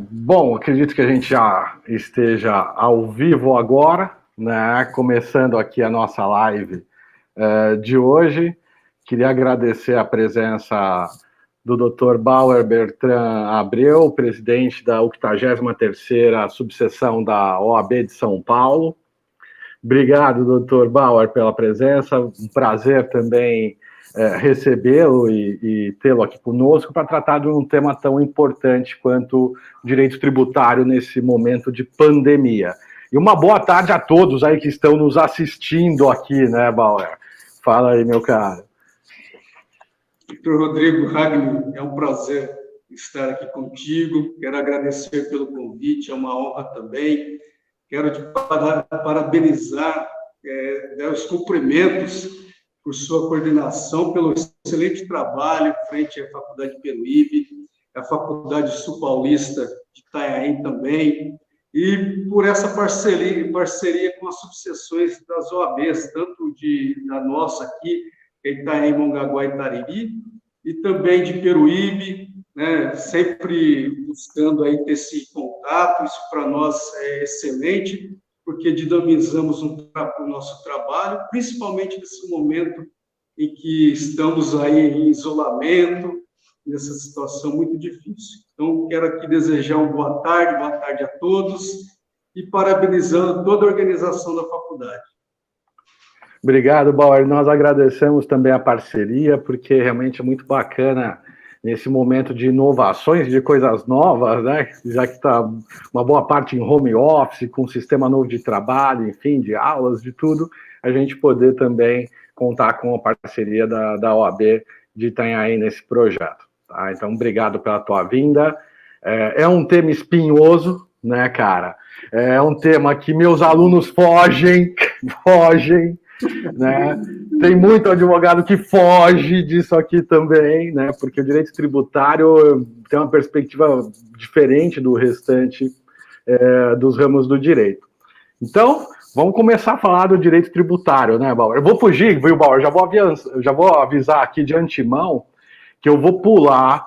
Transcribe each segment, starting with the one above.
Bom, acredito que a gente já esteja ao vivo agora, né? Começando aqui a nossa live de hoje. Queria agradecer a presença do Dr. Bauer Bertrand Abreu, presidente da 83ª subseção da OAB de São Paulo. Obrigado, Dr. Bauer, pela presença. Um prazer também recebê-lo e tê-lo aqui conosco para tratar de um tema tão importante quanto o direito tributário nesse momento de pandemia. E uma boa tarde a todos aí que estão nos assistindo aqui, né, Bauer? Fala aí, meu caro. Dr. Rodrigo Ragni, é um prazer estar aqui contigo. Quero agradecer pelo convite, é uma honra também. Quero te parabenizar, dar os cumprimentos por sua coordenação, pelo excelente trabalho frente à Faculdade Peruíbe, à Faculdade Sul Paulista de Itanhaém também, e por essa parceria com as subseções das OABs, tanto da nossa aqui, Itanhaém, Mongaguá e Tariri, e também de Peruíbe, né, sempre buscando aí ter esse contato. Isso para nós é excelente, porque dinamizamos o nosso trabalho, principalmente nesse momento em que estamos aí em isolamento, nessa situação muito difícil. Então, quero aqui desejar uma boa tarde a todos, e parabenizando toda a organização da faculdade. Obrigado, Bauer. Nós agradecemos também a parceria, porque realmente é muito bacana nesse momento de inovações, de coisas novas, né? Já que está uma boa parte em home office, com um sistema novo de trabalho, enfim, de aulas, de tudo, a gente poder também contar com a parceria da OAB de Itanhaém nesse projeto. Tá? Então, obrigado pela tua vinda. É um tema espinhoso, né, cara? É um tema que meus alunos fogem, né? Tem muito advogado que foge disso aqui também, né? Porque o direito tributário tem uma perspectiva diferente do restante dos ramos do direito. Então, vamos começar a falar do direito tributário, né, Bauer? Eu vou fugir, viu, Bauer? Já vou avisar aqui de antemão que eu vou pular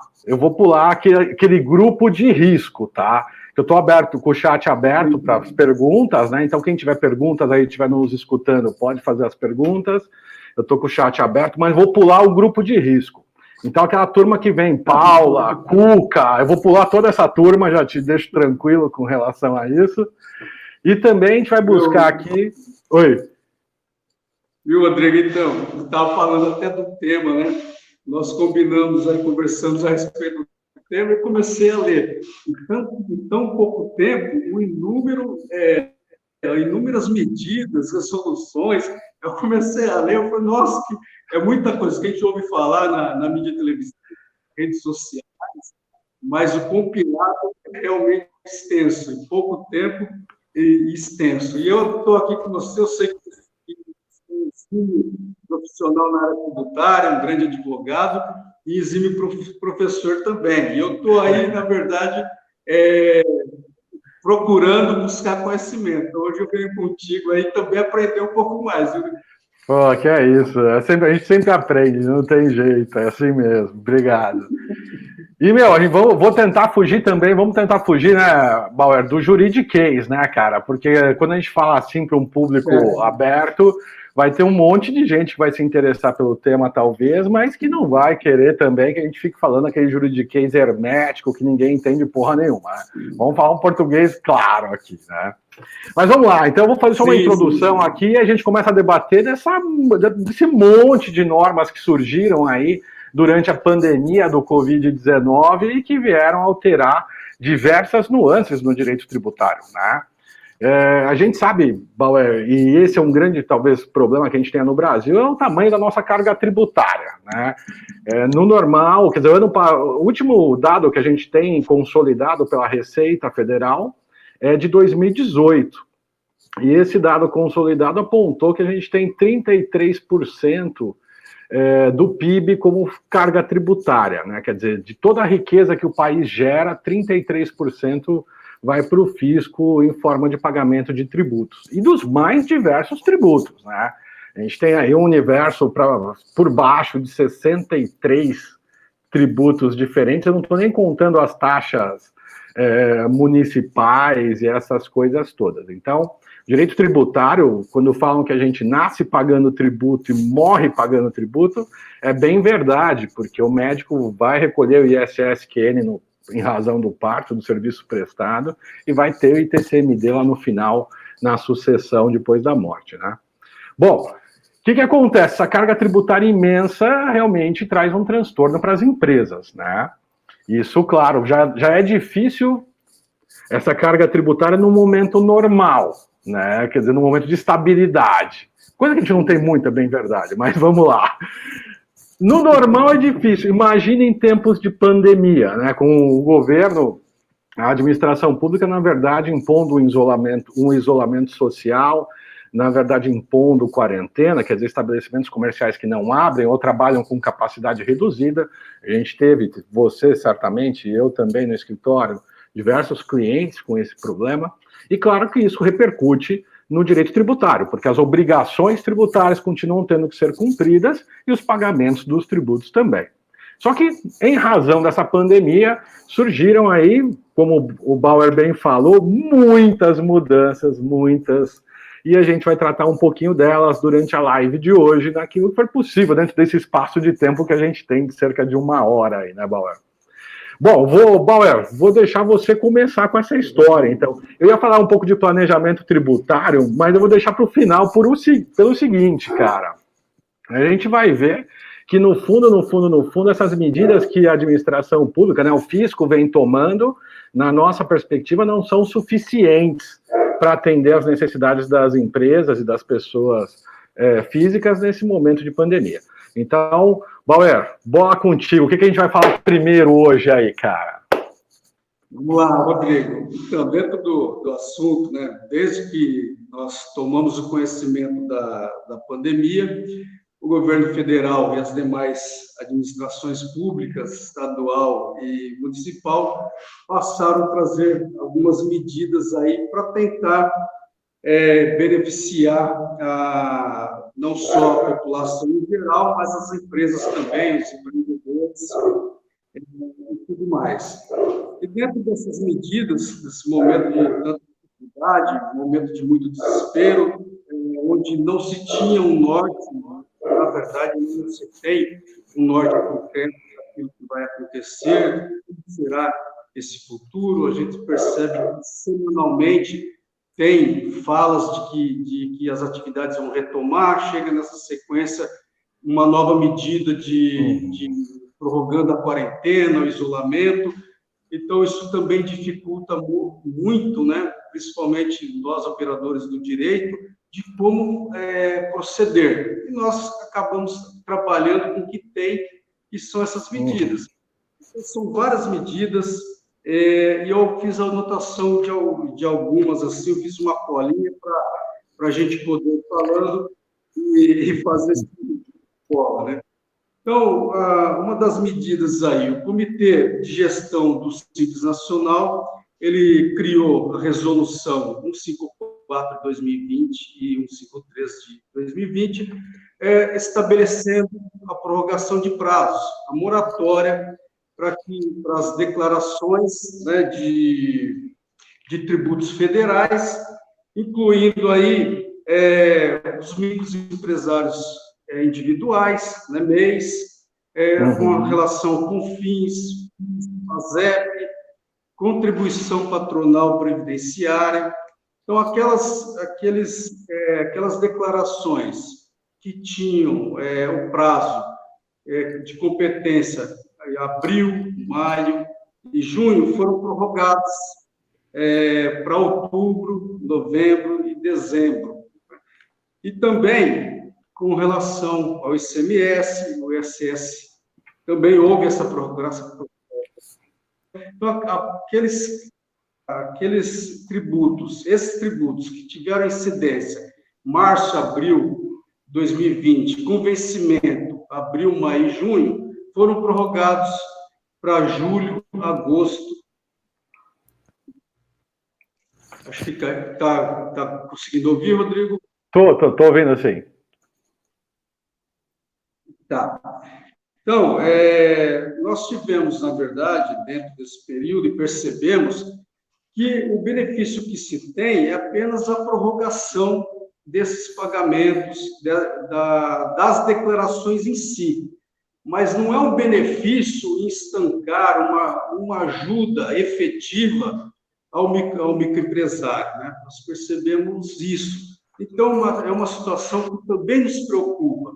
aquele grupo de risco, tá? Eu estou aberto, com o chat aberto para as perguntas, né? Então, quem tiver perguntas aí, estiver nos escutando, pode fazer as perguntas. Eu estou com o chat aberto, mas vou pular o grupo de risco. Então, aquela turma que vem, Paula, Cuca, eu vou pular toda essa turma, já te deixo tranquilo com relação a isso. E também a gente vai buscar aqui... Oi. Viu, Rodrigo? Então, eu estava falando até do tema, né? Nós combinamos, aí conversamos a respeito do tema e comecei a ler. Em tão pouco tempo, inúmeras medidas, resoluções, eu comecei a ler, eu falei, nossa, é muita coisa que a gente ouve falar na mídia televisiva, redes sociais, mas o compilado é realmente extenso, em pouco tempo e extenso. E eu estou aqui com você, eu sei que você é um profissional na área tributária, um grande advogado e exímio professor também. E eu estou aí, na verdade, procurando buscar conhecimento. Hoje eu venho contigo aí também aprender um pouco mais. Viu? Pô, que é isso. A gente sempre aprende, não tem jeito, é assim mesmo. Obrigado. E, meu, vou tentar fugir também, vamos tentar fugir, né, Bauer, do juridiquês, né, cara? Porque quando a gente fala assim para um público aberto, vai ter um monte de gente que vai se interessar pelo tema, talvez, mas que não vai querer também que a gente fique falando aquele juridiquês hermético que ninguém entende porra nenhuma. Né? Vamos falar um português claro aqui, né? Mas vamos lá, então eu vou fazer só uma introdução aqui e a gente começa a debater desse monte de normas que surgiram aí durante a pandemia do Covid-19 e que vieram alterar diversas nuances no direito tributário, né? A gente sabe, Bauer, e esse é um grande, talvez, problema que a gente tem no Brasil, é o tamanho da nossa carga tributária, né? No normal, quer dizer, o último dado que a gente tem consolidado pela Receita Federal é de 2018. E esse dado consolidado apontou que a gente tem 33% do PIB como carga tributária, né? Quer dizer, de toda a riqueza que o país gera, 33% vai para o fisco em forma de pagamento de tributos. E dos mais diversos tributos, né? A gente tem aí um universo por baixo de 63 tributos diferentes, eu não estou nem contando as taxas municipais e essas coisas todas. Então, direito tributário, quando falam que a gente nasce pagando tributo e morre pagando tributo, é bem verdade, porque o médico vai recolher o ISS-QN em razão do parto, do serviço prestado, e vai ter o ITCMD lá no final, na sucessão depois da morte, né? Bom, o que acontece? Essa carga tributária imensa realmente traz um transtorno para as empresas, né? Isso, claro, já é difícil essa carga tributária no momento normal, né? Quer dizer, no momento de estabilidade. Coisa que a gente não tem muita, bem verdade, mas vamos lá. No normal é difícil. Imagine em tempos de pandemia, né? Com o governo, a administração pública, na verdade, impondo um isolamento social, na verdade, impondo quarentena, quer dizer, estabelecimentos comerciais que não abrem ou trabalham com capacidade reduzida. A gente teve, você certamente, eu também no escritório, diversos clientes com esse problema. E claro que isso repercute no direito tributário, porque as obrigações tributárias continuam tendo que ser cumpridas e os pagamentos dos tributos também. Só que, em razão dessa pandemia, surgiram aí, como o Bauer bem falou, muitas mudanças, e a gente vai tratar um pouquinho delas durante a live de hoje, naquilo que for possível, dentro desse espaço de tempo que a gente tem, de cerca de 1 hora aí, né, Bauer? Bom, Bauer, vou deixar você começar com essa história. Então, eu ia falar um pouco de planejamento tributário, mas eu vou deixar para o final pelo seguinte, cara. A gente vai ver que, no fundo, essas medidas que a administração pública, né, o fisco vem tomando, na nossa perspectiva, não são suficientes para atender às necessidades das empresas e das pessoas físicas nesse momento de pandemia. Então, Bauer, bola contigo. O que a gente vai falar primeiro hoje aí, cara? Vamos lá, Rodrigo. Então, dentro do assunto, né, desde que nós tomamos o conhecimento da pandemia, o governo federal e as demais administrações públicas, estadual e municipal, passaram a trazer algumas medidas aí para tentar beneficiar não só a população em geral, mas as empresas também, os empreendedores e tudo mais. E dentro dessas medidas, nesse momento de tanta dificuldade, momento de muito desespero, onde não se tinha um norte, na verdade, não se tem um norte concreto daquilo que vai acontecer, como será esse futuro, a gente percebe que semanalmente tem falas de que as atividades vão retomar, chega nessa sequência uma nova medida de prorrogando a quarentena, o isolamento. Então, isso também dificulta muito, né, principalmente nós, operadores do direito, de como proceder. E nós acabamos trabalhando com o que tem, que são essas medidas. Então, são várias medidas, e eu fiz a anotação de algumas, assim, eu fiz uma colinha para a gente poder ir falando e fazer esse bola, né? Então, uma das medidas aí, o Comitê de Gestão do Simples Nacional, ele criou a resolução 154 de 2020 e 153 de 2020, estabelecendo a prorrogação de prazos, a moratória para as declarações, né, de tributos federais, incluindo aí os microempresários individuais, né, MEIs, com relação com FINS, FASEP, contribuição patronal previdenciária. Então, aquelas declarações que tinham o prazo de competência em abril, maio e junho foram prorrogadas para outubro, novembro e dezembro. E também, com relação ao ICMS, o ISS, também houve essa prorrogação. Então, aqueles tributos, esses tributos que tiveram incidência março, abril de 2020, com vencimento abril, maio e junho, foram prorrogados para julho, agosto. Acho que está conseguindo ouvir, Rodrigo? Tô ouvindo, sim. Tá. Então, nós tivemos, na verdade, dentro desse período, e percebemos que o benefício que se tem é apenas a prorrogação desses pagamentos, das declarações em si, mas não é um benefício em estancar uma ajuda efetiva ao microempresário, né? Nós percebemos isso. Então, é uma situação que também nos preocupa,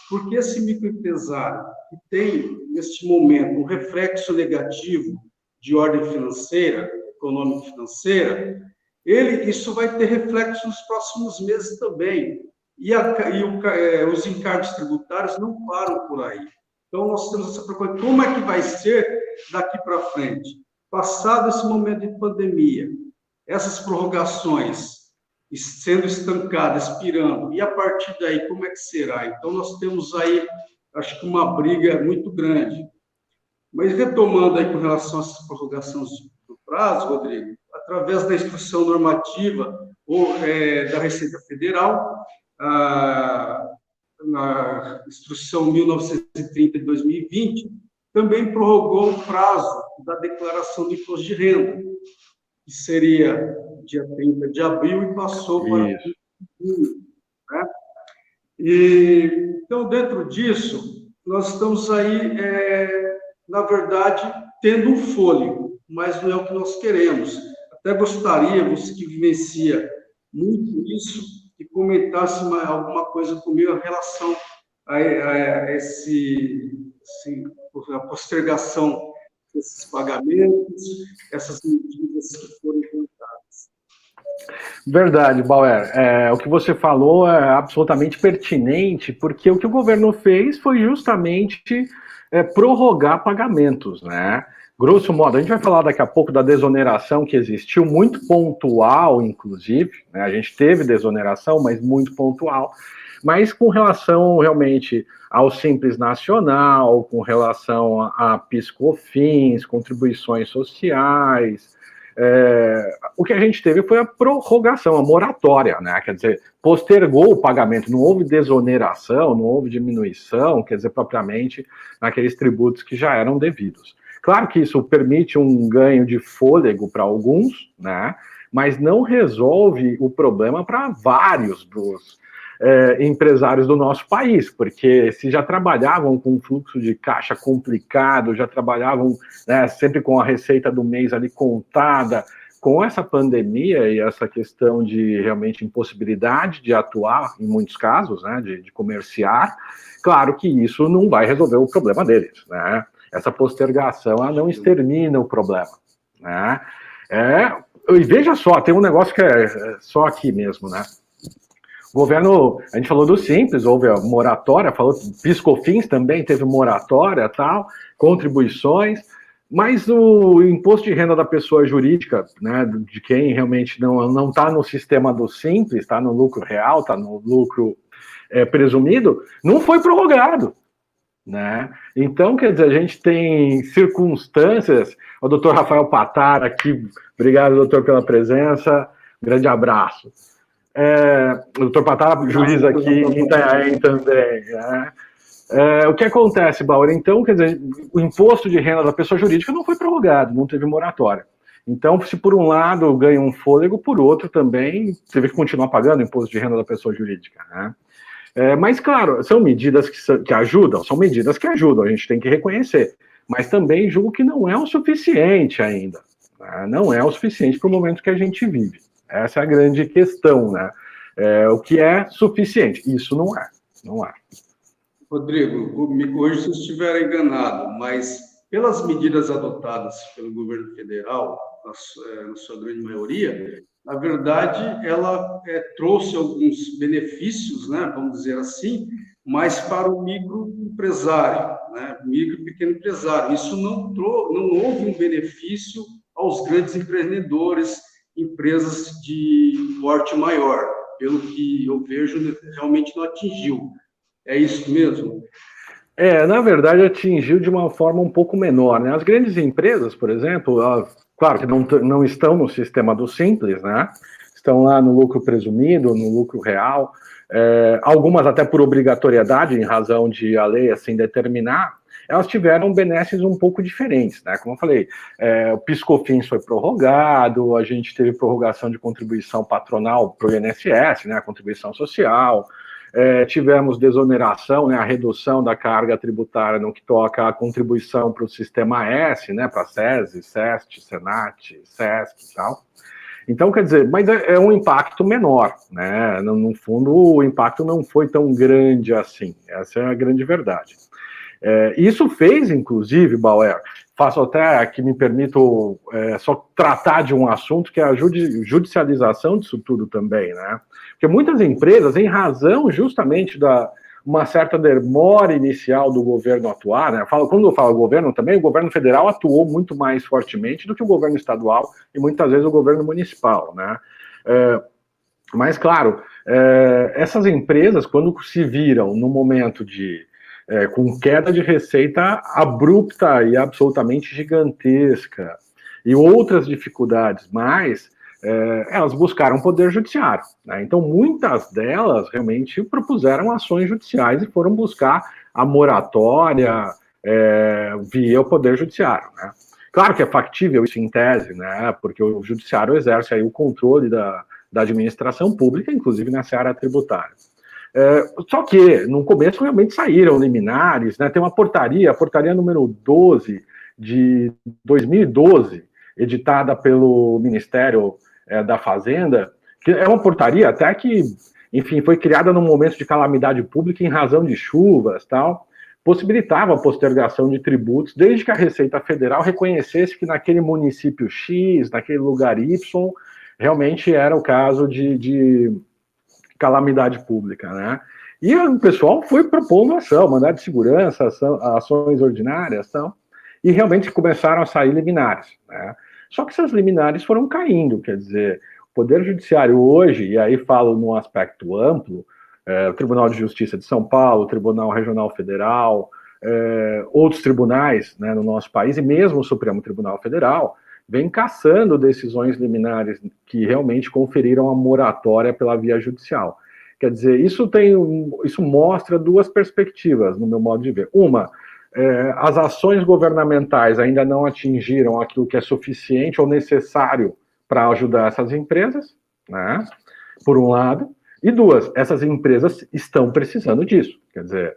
porque esse microempresário que tem, neste momento, um reflexo negativo de ordem financeira, econômico-financeira, isso vai ter reflexo nos próximos meses também. Os encargos tributários não param por aí. Então, nós temos essa preocupação. Como é que vai ser daqui para frente? Passado esse momento de pandemia, essas prorrogações sendo estancadas, expirando, e a partir daí, como é que será? Então, nós temos aí, acho que uma briga muito grande. Mas, retomando aí com relação a essas prorrogações do prazo, Rodrigo, através da instrução normativa da Receita Federal, na instrução 1930 de 2020, também prorrogou o prazo da declaração do imposto de renda, que seria dia 30 de abril e passou para 30 de junho. Né? Então, dentro disso, nós estamos aí, na verdade, tendo um fôlego, mas não é o que nós queremos. Até gostaria, você que vivencia muito isso, que comentasse alguma coisa comigo em relação a a postergação desses pagamentos, essas medidas que foram implantadas. Verdade, Bauer. O que você falou é absolutamente pertinente, porque o que o governo fez foi justamente prorrogar pagamentos, né? Grosso modo, a gente vai falar daqui a pouco da desoneração que existiu, muito pontual, inclusive, né? A gente teve desoneração, mas muito pontual, mas com relação realmente ao Simples Nacional, com relação a PIS/COFINS, contribuições sociais, o que a gente teve foi a prorrogação, a moratória, né? Quer dizer, postergou o pagamento, não houve desoneração, não houve diminuição, quer dizer, propriamente naqueles tributos que já eram devidos. Claro que isso permite um ganho de fôlego para alguns, né? Mas não resolve o problema para vários dos empresários do nosso país, porque se já trabalhavam com um fluxo de caixa complicado, já trabalhavam, né, sempre com a receita do mês ali contada, com essa pandemia e essa questão de realmente impossibilidade de atuar, em muitos casos, né, de comerciar, claro que isso não vai resolver o problema deles, né? Essa postergação, ela não extermina o problema, né? E veja só, tem um negócio que é só aqui mesmo, né? O governo, a gente falou do Simples, houve a moratória, falou PIS/COFINS também teve moratória, tal, contribuições, mas o imposto de renda da pessoa jurídica, né, de quem realmente não está no sistema do Simples, está no lucro real, está no lucro presumido, não foi prorrogado. Né? Então, quer dizer, a gente tem circunstâncias, o doutor Rafael Patara aqui, obrigado, doutor, pela presença, grande abraço. O doutor Patara, juiz aqui em Itanhaém também, né? O que acontece, Bauer? Então, quer dizer, o imposto de renda da pessoa jurídica não foi prorrogado, não teve moratória. Então, se por um lado ganha um fôlego, por outro também teve que continuar pagando o imposto de renda da pessoa jurídica, né? Mas, claro, são medidas que ajudam, a gente tem que reconhecer, mas também julgo que não é o suficiente ainda, né? Não é o suficiente para o momento que a gente vive. Essa é a grande questão, né? O que é suficiente? Isso não é. Rodrigo, me corrija se eu estiver enganado, mas pelas medidas adotadas pelo governo federal, na sua grande maioria, na verdade, ela trouxe alguns benefícios, né, vamos dizer assim, mas para o microempresário, né, micro e pequeno empresário. Isso não houve um benefício aos grandes empreendedores, empresas de porte maior. Pelo que eu vejo, realmente não atingiu. É isso mesmo? Na verdade, atingiu de uma forma um pouco menor, né? As grandes empresas, por exemplo, claro que não estão no sistema do Simples, né? Estão lá no lucro presumido, no lucro real, algumas até por obrigatoriedade, em razão de a lei assim determinar. elas tiveram benesses um pouco diferentes, né? Como eu falei, o PIS/COFINS foi prorrogado, a gente teve prorrogação de contribuição patronal para o INSS, né? A contribuição social, tivemos desoneração, né? A redução da carga tributária no que toca a contribuição para o Sistema S, né? Para SESI, SEST, SENAT, SESC e tal. Então, quer dizer, mas é um impacto menor, né? No fundo, o impacto não foi tão grande assim. Essa é a grande verdade. Isso fez, inclusive, Bauer, faço até que me permito só tratar de um assunto que é a judicialização disso tudo também, né? Porque muitas empresas, em razão justamente da uma certa demora inicial do governo atuar, né? Quando eu falo governo também, o governo federal atuou muito mais fortemente do que o governo estadual e muitas vezes o governo municipal, né? Mas, claro, essas empresas, quando se viram no momento com queda de receita abrupta e absolutamente gigantesca, e outras dificuldades mais, elas buscaram poder judiciário, né? Então, muitas delas realmente propuseram ações judiciais e foram buscar a moratória via o poder judiciário, né? Claro que é factível isso em tese, né? Porque o judiciário exerce aí o controle da administração pública, inclusive nessa área tributária. Só que, no começo, realmente saíram liminares, né? Tem uma portaria, a portaria número 12 de 2012, editada pelo Ministério da Fazenda, que é uma portaria até que, enfim, foi criada num momento de calamidade pública em razão de chuvas, tal, possibilitava a postergação de tributos, desde que a Receita Federal reconhecesse que naquele município X, naquele lugar Y, realmente era o caso de calamidade pública, né? E o pessoal foi propondo ação, mandado de segurança, ações ordinárias, e realmente começaram a sair liminares, né? Só que essas liminares foram caindo, quer dizer, o Poder Judiciário hoje, e aí falo num aspecto amplo, o Tribunal de Justiça de São Paulo, o Tribunal Regional Federal, outros tribunais, né, no nosso país, e mesmo o Supremo Tribunal Federal, vem caçando decisões liminares que realmente conferiram a moratória pela via judicial. Quer dizer, isso mostra duas perspectivas, no meu modo de ver. Uma, as ações governamentais ainda não atingiram aquilo que é suficiente ou necessário para ajudar essas empresas, né? Por um lado. E duas, essas empresas estão precisando disso. Quer dizer,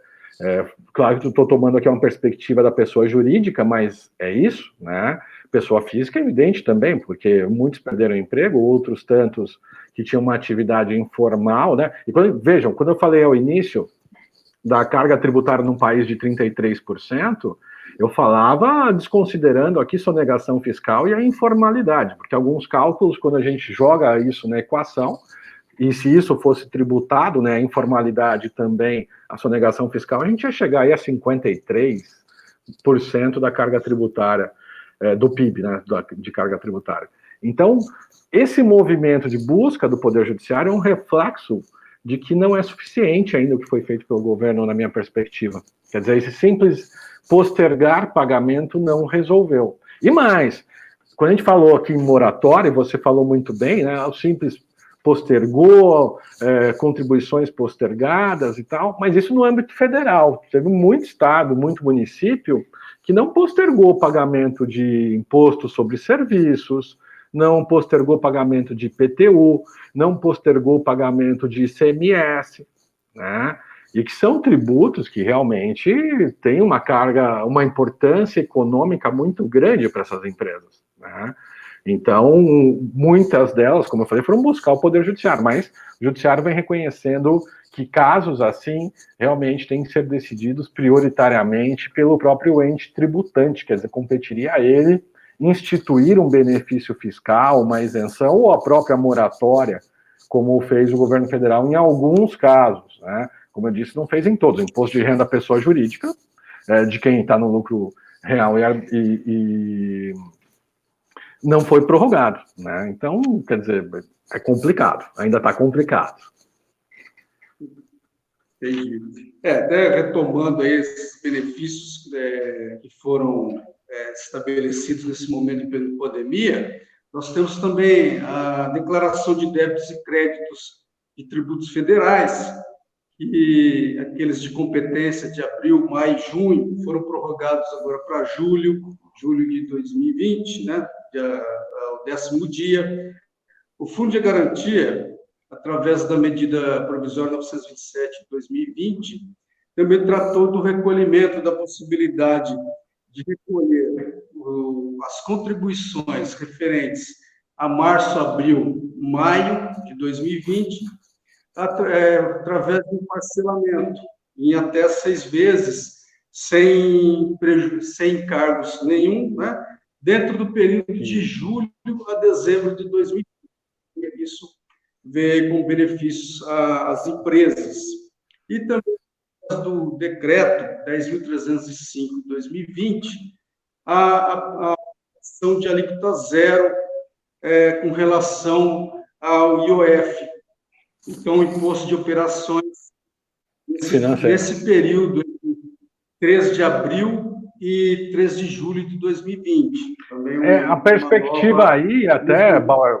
claro que eu estou tomando aqui uma perspectiva da pessoa jurídica, mas é isso, né? Pessoa física é evidente também, porque muitos perderam emprego, outros tantos que tinham uma atividade informal, né? E vejam, quando eu falei ao início da carga tributária num país de 33%, eu falava desconsiderando aqui sonegação fiscal e a informalidade, porque alguns cálculos, quando a gente joga isso na equação, e se isso fosse tributado, né, a informalidade também, a sonegação fiscal, a gente ia chegar aí a 53% da carga tributária, do PIB, né, de carga tributária. Então, esse movimento de busca do Poder Judiciário é um reflexo de que não é suficiente ainda o que foi feito pelo governo, na minha perspectiva. Quer dizer, esse simples postergar pagamento não resolveu. E mais, quando a gente falou aqui em moratória, você falou muito bem, né, o simples postergou, contribuições postergadas e tal, mas isso no âmbito federal. Teve muito estado, muito município que não postergou o pagamento de imposto sobre serviços, não postergou o pagamento de IPTU, não postergou o pagamento de ICMS, né? E que são tributos que realmente têm uma carga, uma importância econômica muito grande para essas empresas, né? Então, muitas delas, como eu falei, foram buscar o Poder Judiciário, mas o Judiciário vem reconhecendo que casos assim realmente têm que ser decididos prioritariamente pelo próprio ente tributante, quer dizer, competiria a ele instituir um benefício fiscal, uma isenção ou a própria moratória, como fez o governo federal em alguns casos, né? Como eu disse, não fez em todos. O imposto de renda à pessoa jurídica, de quem está no lucro real e não foi prorrogado, né? Então, quer dizer, é complicado, ainda está complicado. Entendi. Até retomando aí esses benefícios que foram estabelecidos nesse momento de pandemia, nós temos também a declaração de débitos e créditos de tributos federais, e aqueles de competência de abril, maio e junho foram prorrogados agora para julho de 2020, né, o 10º dia. O Fundo de Garantia, através da medida provisória 927 de 2020, também tratou do recolhimento da possibilidade de recolher as contribuições referentes a março, abril, maio de 2020, através de um parcelamento em até 6 vezes, sem encargos nenhum, né? Dentro do período de julho a dezembro de 2020. Isso veio com benefícios às empresas. E também do decreto 10.305 de 2020, a ação de alíquota zero com relação ao IOF. Então, o imposto de operações nesse período, 3 de abril e 3 de julho de 2020. Também a perspectiva aí, até, Bauer,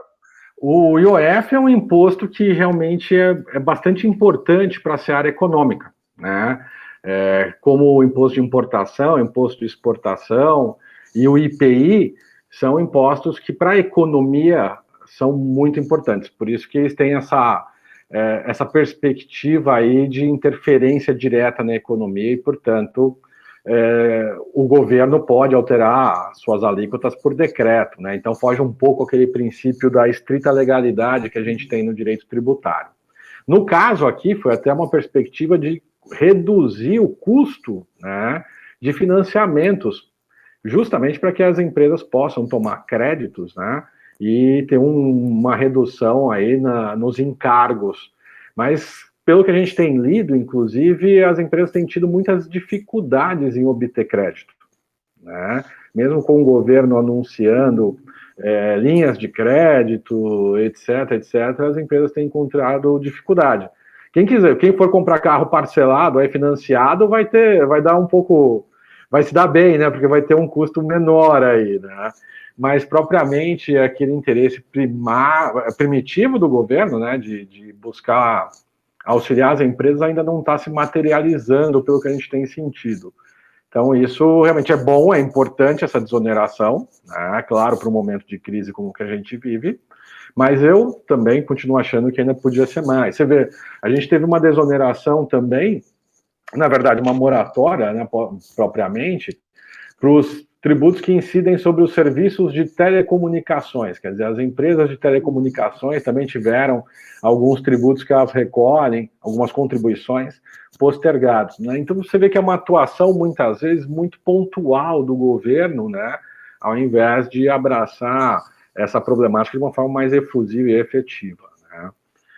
o IOF é um imposto que realmente é bastante importante para a seara econômica, né? Como o imposto de importação, imposto de exportação e o IPI são impostos que para a economia são muito importantes, por isso que eles têm essa perspectiva aí de interferência direta na economia e, portanto, o governo pode alterar suas alíquotas por decreto, né? Então foge um pouco aquele princípio da estrita legalidade que a gente tem no direito tributário. No caso aqui, foi até uma perspectiva de reduzir o custo, né, de financiamentos, justamente para que as empresas possam tomar créditos, né, e ter uma redução aí nos encargos. Mas, pelo que a gente tem lido, inclusive, as empresas têm tido muitas dificuldades em obter crédito, né? Mesmo com o governo anunciando linhas de crédito, etc., as empresas têm encontrado dificuldade. Quem for comprar carro parcelado, financiado, vai dar um pouco, vai se dar bem, né? Porque vai ter um custo menor aí, né? Mas propriamente aquele interesse primitivo do governo, né, de buscar auxiliar as empresas, ainda não está se materializando pelo que a gente tem sentido. Então, isso realmente é bom, é importante essa desoneração, né? Claro, para um momento de crise como o que a gente vive, mas eu também continuo achando que ainda podia ser mais. Você vê, a gente teve uma desoneração também, na verdade, uma moratória, né, propriamente, para os tributos que incidem sobre os serviços de telecomunicações. Quer dizer, as empresas de telecomunicações também tiveram alguns tributos que elas recolhem, algumas contribuições postergados, né? Então você vê que é uma atuação, muitas vezes, muito pontual do governo, né, ao invés de abraçar essa problemática de uma forma mais efusiva e efetiva, né?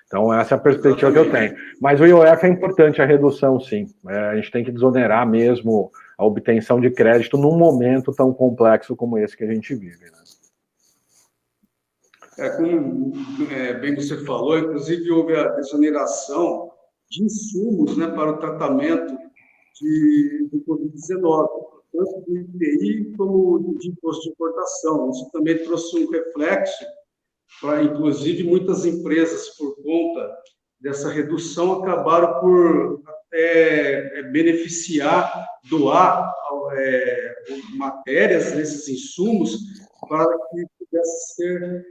Então essa é a perspectiva que eu tenho. Mas o IOF é importante, a redução, sim. A gente tem que desonerar mesmo a obtenção de crédito num momento tão complexo como esse que a gente vive, né? Como bem você falou, inclusive houve a desoneração de insumos, né, para o tratamento do Covid-19, tanto do IPI como de imposto de importação. Isso também trouxe um reflexo para, inclusive, muitas empresas, por conta dessa redução, acabaram por até beneficiar, doar matérias nesses insumos para que pudesse ser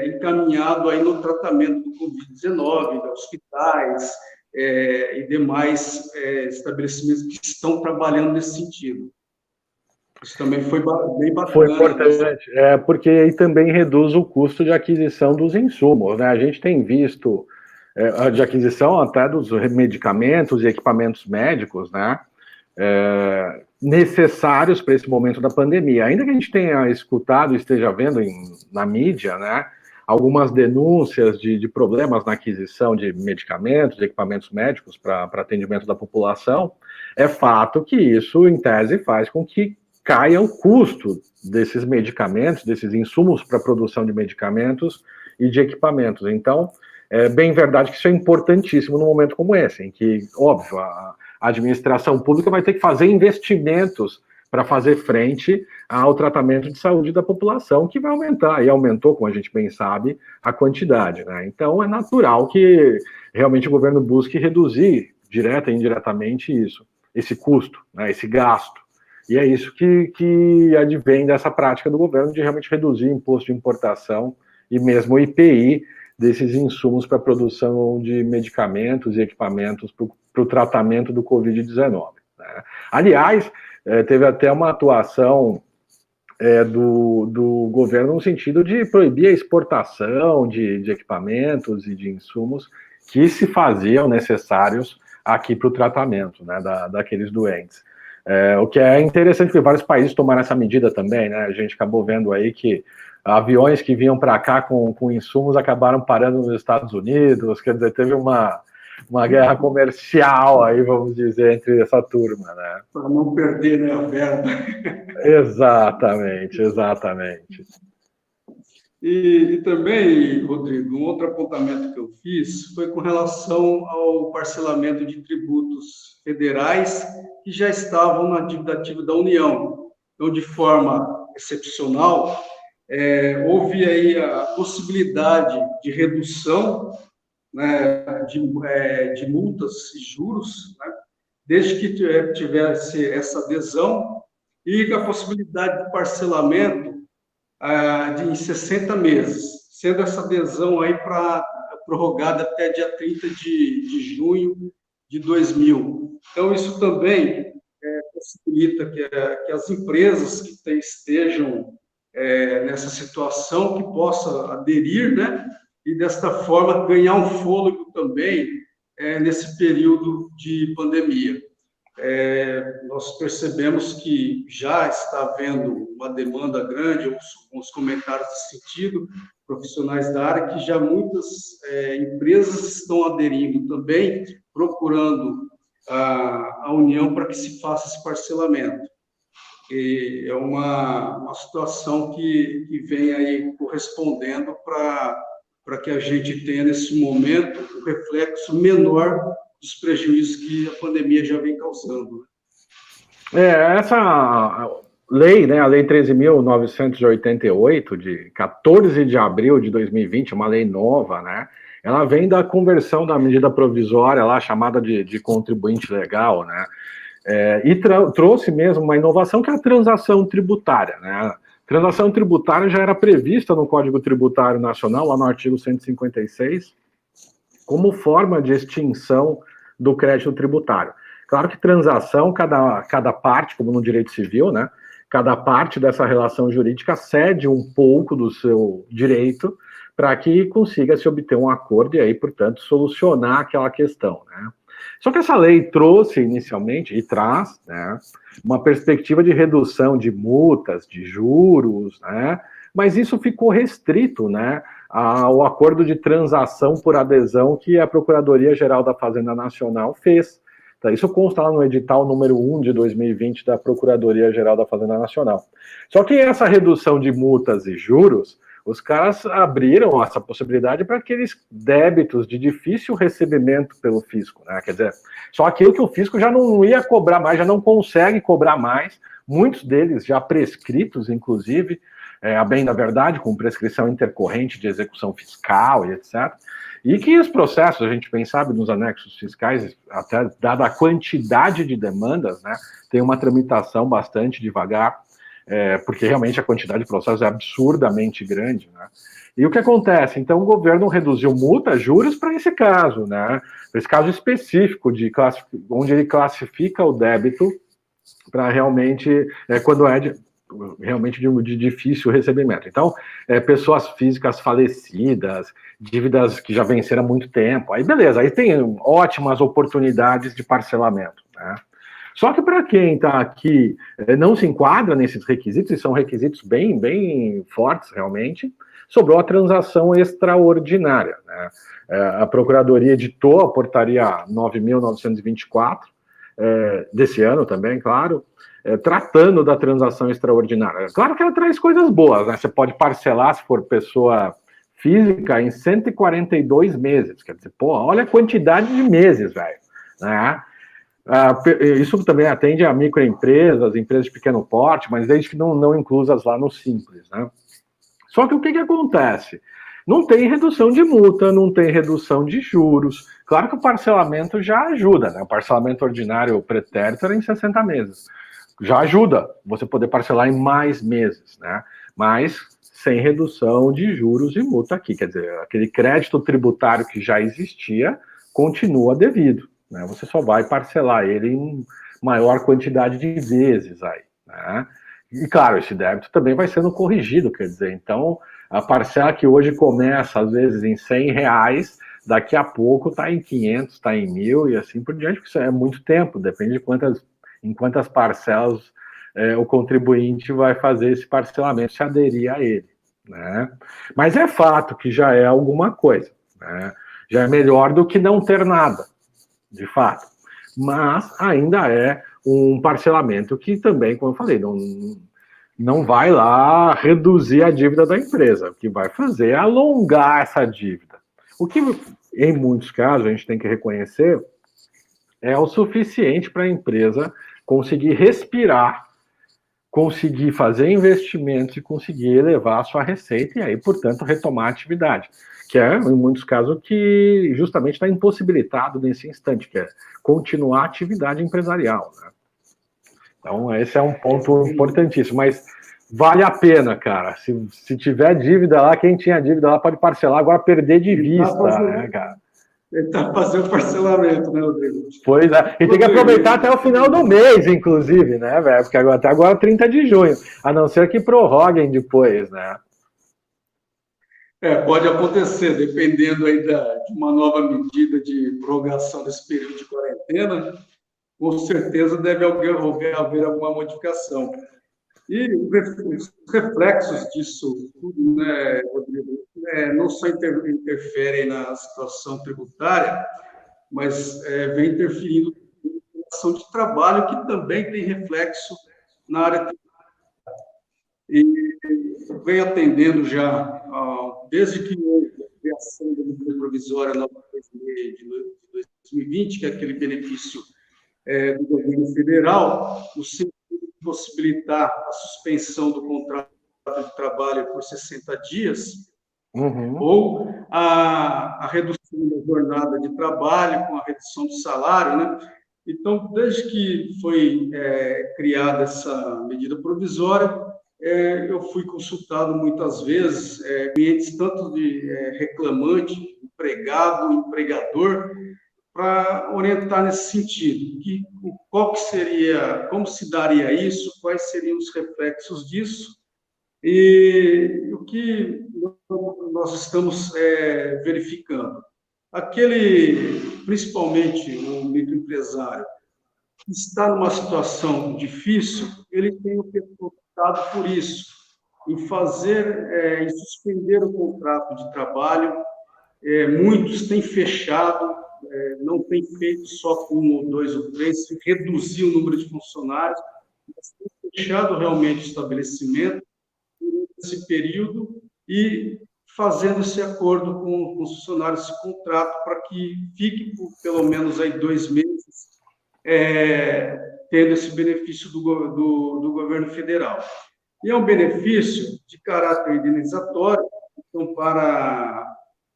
encaminhado aí no tratamento do Covid-19, de hospitais e demais estabelecimentos que estão trabalhando nesse sentido. Isso também foi bem bacana. Foi importante, porque aí também reduz o custo de aquisição dos insumos, né? A gente tem visto de aquisição até dos medicamentos e equipamentos médicos, né? Necessários para esse momento da pandemia. Ainda que a gente tenha escutado e esteja vendo na mídia, né, algumas denúncias de problemas na aquisição de medicamentos, de equipamentos médicos para atendimento da população, é fato que isso, em tese, faz com que caia o custo desses medicamentos, desses insumos para a produção de medicamentos e de equipamentos. Então, é bem verdade que isso é importantíssimo num momento como esse, em que, óbvio, a administração pública vai ter que fazer investimentos para fazer frente ao tratamento de saúde da população, que vai aumentar, e aumentou, como a gente bem sabe, a quantidade, né? Então, é natural que realmente o governo busque reduzir, direta e indiretamente, esse custo, né, esse gasto. E é isso que advém dessa prática do governo de realmente reduzir o imposto de importação e mesmo o IPI desses insumos para a produção de medicamentos e equipamentos para o tratamento do Covid-19. Né? Aliás, teve até uma atuação do governo no sentido de proibir a exportação de equipamentos e de insumos que se faziam necessários aqui para o tratamento, né, daqueles doentes. O que é interessante, porque vários países tomaram essa medida também, né? A gente acabou vendo aí que aviões que vinham para cá com insumos acabaram parando nos Estados Unidos, quer dizer, teve uma guerra comercial aí, vamos dizer, entre essa turma, né? Para não perder, né, a verba. Exatamente. E também, Rodrigo, um outro apontamento que eu fiz foi com relação ao parcelamento de tributos federais que já estavam na dívida ativa da União. Então, de forma excepcional, houve aí a possibilidade de redução, né, de multas e juros, né, desde que tivesse essa adesão, e a possibilidade de parcelamento em 60 meses, sendo essa adesão aí prorrogada até dia 30 de junho de 2000. Então, isso também possibilita que as empresas que estejam nessa situação que possa aderir, né? E desta forma ganhar um fôlego também nesse período de pandemia. Nós percebemos que já está havendo uma demanda grande, uns comentários nesse sentido, profissionais da área, que já muitas empresas estão aderindo também, procurando a União para que se faça esse parcelamento. E é uma situação que vem aí correspondendo para que a gente tenha, nesse momento, um reflexo menor dos prejuízos que a pandemia já vem causando. Essa lei, né, a Lei 13.988, de 14 de abril de 2020, uma lei nova, né, ela vem da conversão da medida provisória lá, chamada de contribuinte legal, né, e trouxe mesmo uma inovação que é a transação tributária, né. A transação tributária já era prevista no Código Tributário Nacional, lá no artigo 156, como forma de extinção do crédito tributário. Claro que transação, cada parte, como no direito civil, né, cada parte dessa relação jurídica cede um pouco do seu direito para que consiga se obter um acordo e aí, portanto, solucionar aquela questão, né. Só que essa lei trouxe inicialmente, e traz, né, uma perspectiva de redução de multas, de juros, né, mas isso ficou restrito, né, ao acordo de transação por adesão que a Procuradoria-Geral da Fazenda Nacional fez. Então, isso consta lá no edital número 1 de 2020 da Procuradoria-Geral da Fazenda Nacional. Só que essa redução de multas e juros, os caras abriram essa possibilidade para aqueles débitos de difícil recebimento pelo fisco, né? Quer dizer, só aquilo que o fisco já não ia cobrar mais, já não consegue cobrar mais, muitos deles já prescritos, inclusive, a bem da verdade, com prescrição intercorrente de execução fiscal e etc. E que os processos, a gente bem sabe, nos anexos fiscais, até dada a quantidade de demandas, né, tem uma tramitação bastante devagar, porque realmente a quantidade de processos é absurdamente grande, né? E o que acontece? Então, o governo reduziu multas, juros para esse caso, né? Para esse caso específico, onde ele classifica o débito para realmente, quando realmente de difícil recebimento. Então, pessoas físicas falecidas, dívidas que já venceram há muito tempo, aí beleza, aí tem ótimas oportunidades de parcelamento, né? Só que para quem está aqui não se enquadra nesses requisitos, e são requisitos bem, bem fortes realmente, sobrou a transação extraordinária, né? A Procuradoria editou a portaria 9.924 desse ano também, claro, tratando da transação extraordinária. Claro que ela traz coisas boas, né? Você pode parcelar, se for pessoa física, em 142 meses. Quer dizer, pô, olha a quantidade de meses, velho, né? Isso também atende a microempresas, empresas de pequeno porte, mas desde que não inclusas lá no Simples, né? Só que o que acontece? Não tem redução de multa, não tem redução de juros. Claro que o parcelamento já ajuda, né? O parcelamento ordinário pretérito era em 60 meses. Já ajuda você poder parcelar em mais meses, né? Mas sem redução de juros e multa aqui. Quer dizer, aquele crédito tributário que já existia continua devido, né? Você só vai parcelar ele em maior quantidade de vezes aí, né? E claro, esse débito também vai sendo corrigido, quer dizer, então a parcela que hoje começa às vezes em R$100, daqui a pouco está em 500, está em 1.000 e assim por diante, porque isso é muito tempo, depende de em quantas parcelas o contribuinte vai fazer esse parcelamento, se aderir a ele, né? Mas é fato que já é alguma coisa, né? Já é melhor do que não ter nada, de fato. Mas ainda é um parcelamento que também, como eu falei, não vai lá reduzir a dívida da empresa. O que vai fazer é alongar essa dívida. O que, em muitos casos, a gente tem que reconhecer é o suficiente para a empresa conseguir respirar, conseguir fazer investimentos e conseguir elevar a sua receita e aí, portanto, retomar a atividade. Que é, em muitos casos, o que justamente está impossibilitado nesse instante, que é continuar a atividade empresarial, né? Então, esse é um ponto importantíssimo, mas vale a pena, cara. Se tiver dívida lá, quem tinha dívida lá pode parcelar, agora perder de vista, né, cara? Tentar fazer o parcelamento, né, Rodrigo? Pois é, e tem que aproveitar até o final do mês, inclusive, né, velho? Porque até agora 30 de junho, a não ser que prorroguem depois, né? Pode acontecer, dependendo aí de uma nova medida de prorrogação desse período de quarentena, com certeza deve haver alguma modificação. E os reflexos disso tudo, né, Rodrigo, não só interferem na situação tributária, mas vem interferindo na relação de trabalho, que também tem reflexo na área tributária. E vem atendendo já, desde que houve a criação da medida provisória 936 de 2020, que é aquele benefício do governo federal, o sentido de possibilitar a suspensão do contrato de trabalho por 60 dias, ou a redução da jornada de trabalho com a redução do salário, né? Então, desde que foi criada essa medida provisória, eu fui consultado muitas vezes, clientes tanto de reclamante, empregado, empregador, para orientar nesse sentido, qual que seria, como se daria isso, quais seriam os reflexos disso, e o que nós estamos verificando. Principalmente o microempresário, que está numa situação difícil, ele tem optado por isso, em em suspender o contrato de trabalho. Muitos têm fechado, não têm feito só com 1 ou 2 ou 3, reduzir o número de funcionários, mas têm fechado realmente o estabelecimento nesse período e fazendo esse acordo com os funcionários, esse contrato, para que fique por pelo menos aí 2 meses, tendo esse benefício do governo federal. E é um benefício de caráter indenizatório, então,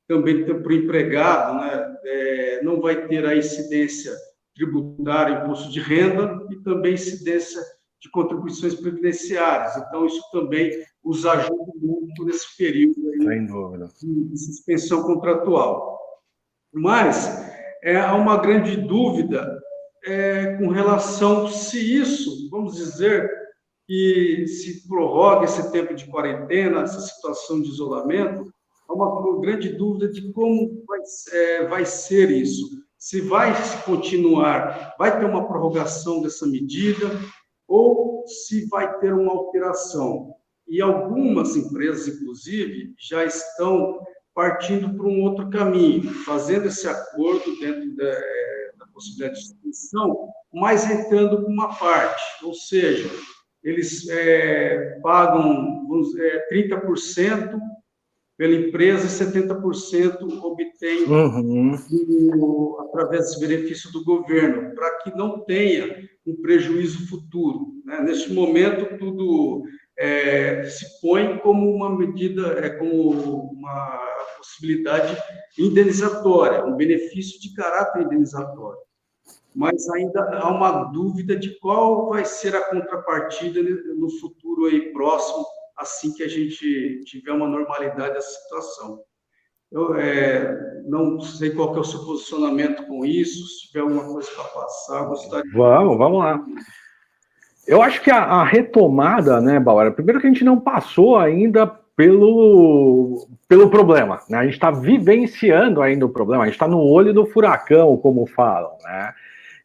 também para o empregado, né, não vai ter a incidência tributária, imposto de renda, e também incidência de contribuições previdenciárias. Então, isso também os ajuda muito nesse período aí de suspensão contratual. Mas há uma grande dúvida com relação se isso, vamos dizer, que se prorroga esse tempo de quarentena, essa situação de isolamento, há uma grande dúvida de como vai ser isso. Se vai continuar, vai ter uma prorrogação dessa medida, ou se vai ter uma alteração. E algumas empresas, inclusive, já estão partindo para um outro caminho, fazendo esse acordo dentro da possibilidade de suspensão, mas entrando com uma parte, ou seja, eles pagam 30% pela empresa e 70% obtém através desse benefício do governo, para que não tenha um prejuízo futuro, né? Neste momento, tudo se põe como uma medida, como uma possibilidade indenizatória, um benefício de caráter indenizatório. Mas ainda há uma dúvida de qual vai ser a contrapartida no futuro aí próximo, assim que a gente tiver uma normalidade dessa situação. Eu não sei qual que é o seu posicionamento com isso, se tiver alguma coisa para passar, gostaria... Vamos lá. Eu acho que a retomada, né, Bauer, primeiro que a gente não passou ainda pelo problema, né? A gente está vivenciando ainda o problema, a gente está no olho do furacão, como falam, né?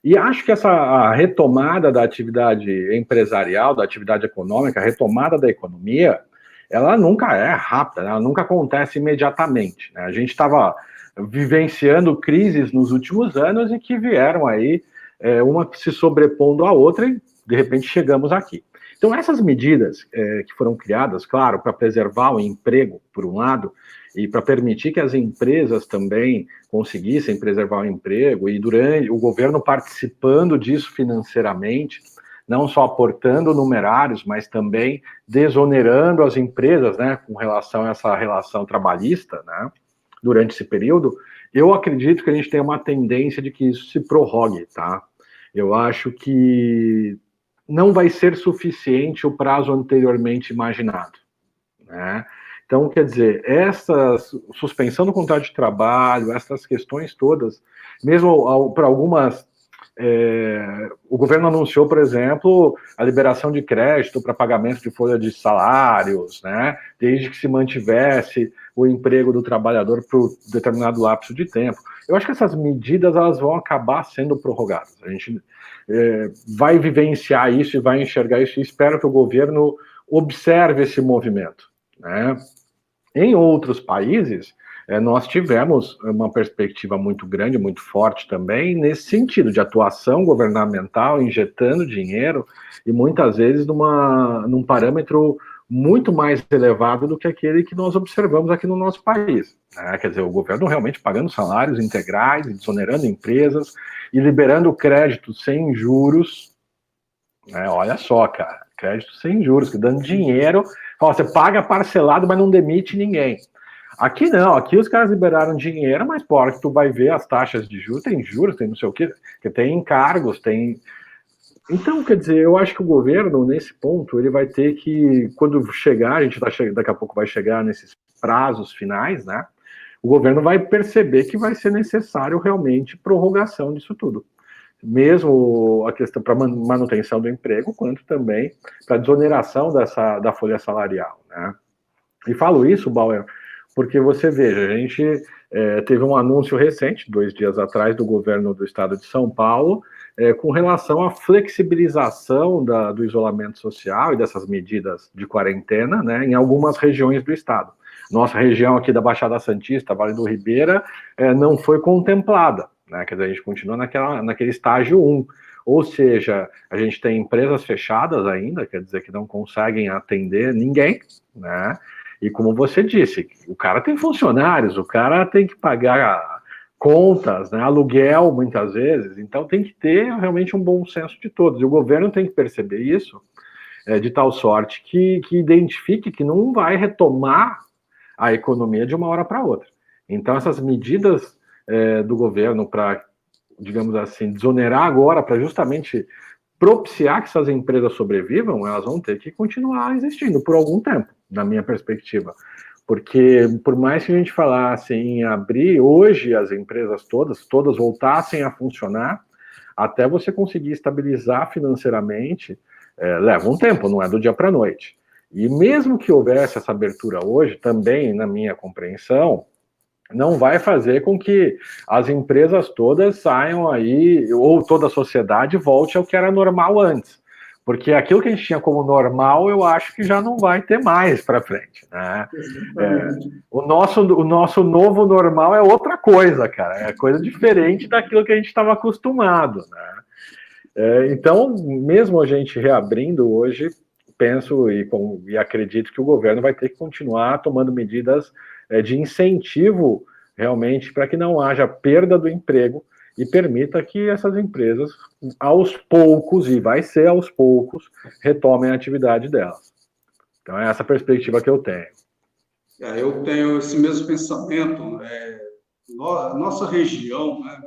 E acho que a retomada da atividade empresarial, da atividade econômica, a retomada da economia, ela nunca é rápida, né? Ela nunca acontece imediatamente, né? A gente estava vivenciando crises nos últimos anos e que vieram aí, uma se sobrepondo à outra e, de repente, chegamos aqui. Então, essas medidas que foram criadas, claro, para preservar o emprego, por um lado, e para permitir que as empresas também conseguissem preservar o emprego, e durante o governo participando disso financeiramente, não só aportando numerários, mas também desonerando as empresas, né, com relação a essa relação trabalhista, né, durante esse período, eu acredito que a gente tem uma tendência de que isso se prorrogue, tá? Eu acho que não vai ser suficiente o prazo anteriormente imaginado, né? Então, quer dizer, essa suspensão do contrato de trabalho, essas questões todas, mesmo para algumas, o governo anunciou, por exemplo, a liberação de crédito para pagamento de folha de salários, né, desde que se mantivesse o emprego do trabalhador por determinado lapso de tempo. Eu acho que essas medidas elas vão acabar sendo prorrogadas. A gente vai vivenciar isso e vai enxergar isso, e espero que o governo observe esse movimento, né? Em outros países, nós tivemos uma perspectiva muito grande, muito forte também, nesse sentido, de atuação governamental, injetando dinheiro, e muitas vezes num parâmetro muito mais elevado do que aquele que nós observamos aqui no nosso país, né? Quer dizer, o governo realmente pagando salários integrais, desonerando empresas e liberando crédito sem juros, né? Olha só, cara, crédito sem juros, que dando dinheiro, você paga parcelado, mas não demite ninguém. Aqui não, aqui os caras liberaram dinheiro, mas por hora que tu vai ver as taxas de juros, tem não sei o quê, que tem encargos, tem... Então, quer dizer, eu acho que o governo, nesse ponto, ele vai ter que, quando chegar, a gente daqui a pouco vai chegar nesses prazos finais, né? O governo vai perceber que vai ser necessário realmente prorrogação disso tudo. Mesmo a questão para manutenção do emprego, quanto também para desoneração da folha salarial, né? E falo isso, Bauer, porque você veja, a gente teve um anúncio recente, 2 dias atrás, do governo do estado de São Paulo, com relação à flexibilização do isolamento social e dessas medidas de quarentena, né, em algumas regiões do estado. Nossa região aqui da Baixada Santista, Vale do Ribeira, não foi contemplada, né, quer dizer, a gente continua naquele estágio 1, ou seja, a gente tem empresas fechadas ainda, quer dizer, que não conseguem atender ninguém, né, e como você disse, o cara tem funcionários, o cara tem que pagar contas, né, aluguel muitas vezes, então tem que ter realmente um bom senso de todos, e o governo tem que perceber isso, de tal sorte que identifique que não vai retomar a economia de uma hora para outra. Então essas medidas do governo para, digamos assim, desonerar agora, para justamente propiciar que essas empresas sobrevivam, elas vão ter que continuar existindo por algum tempo, na minha perspectiva. Porque, por mais que a gente falasse em abrir, hoje as empresas todas voltassem a funcionar, até você conseguir estabilizar financeiramente, leva um tempo, não é do dia para a noite. E mesmo que houvesse essa abertura hoje, também, na minha compreensão, não vai fazer com que as empresas todas saiam aí, ou toda a sociedade volte ao que era normal antes. Porque aquilo que a gente tinha como normal, eu acho que já não vai ter mais para frente, né? O nosso novo normal é outra coisa, cara. É coisa diferente daquilo que a gente estava acostumado, né? Então, mesmo a gente reabrindo hoje, penso e acredito que o governo vai ter que continuar tomando medidas de incentivo realmente para que não haja perda do emprego e permita que essas empresas, aos poucos, e vai ser aos poucos, retomem a atividade delas. Então é essa perspectiva que eu tenho. Eu tenho esse mesmo pensamento. Nossa região, né,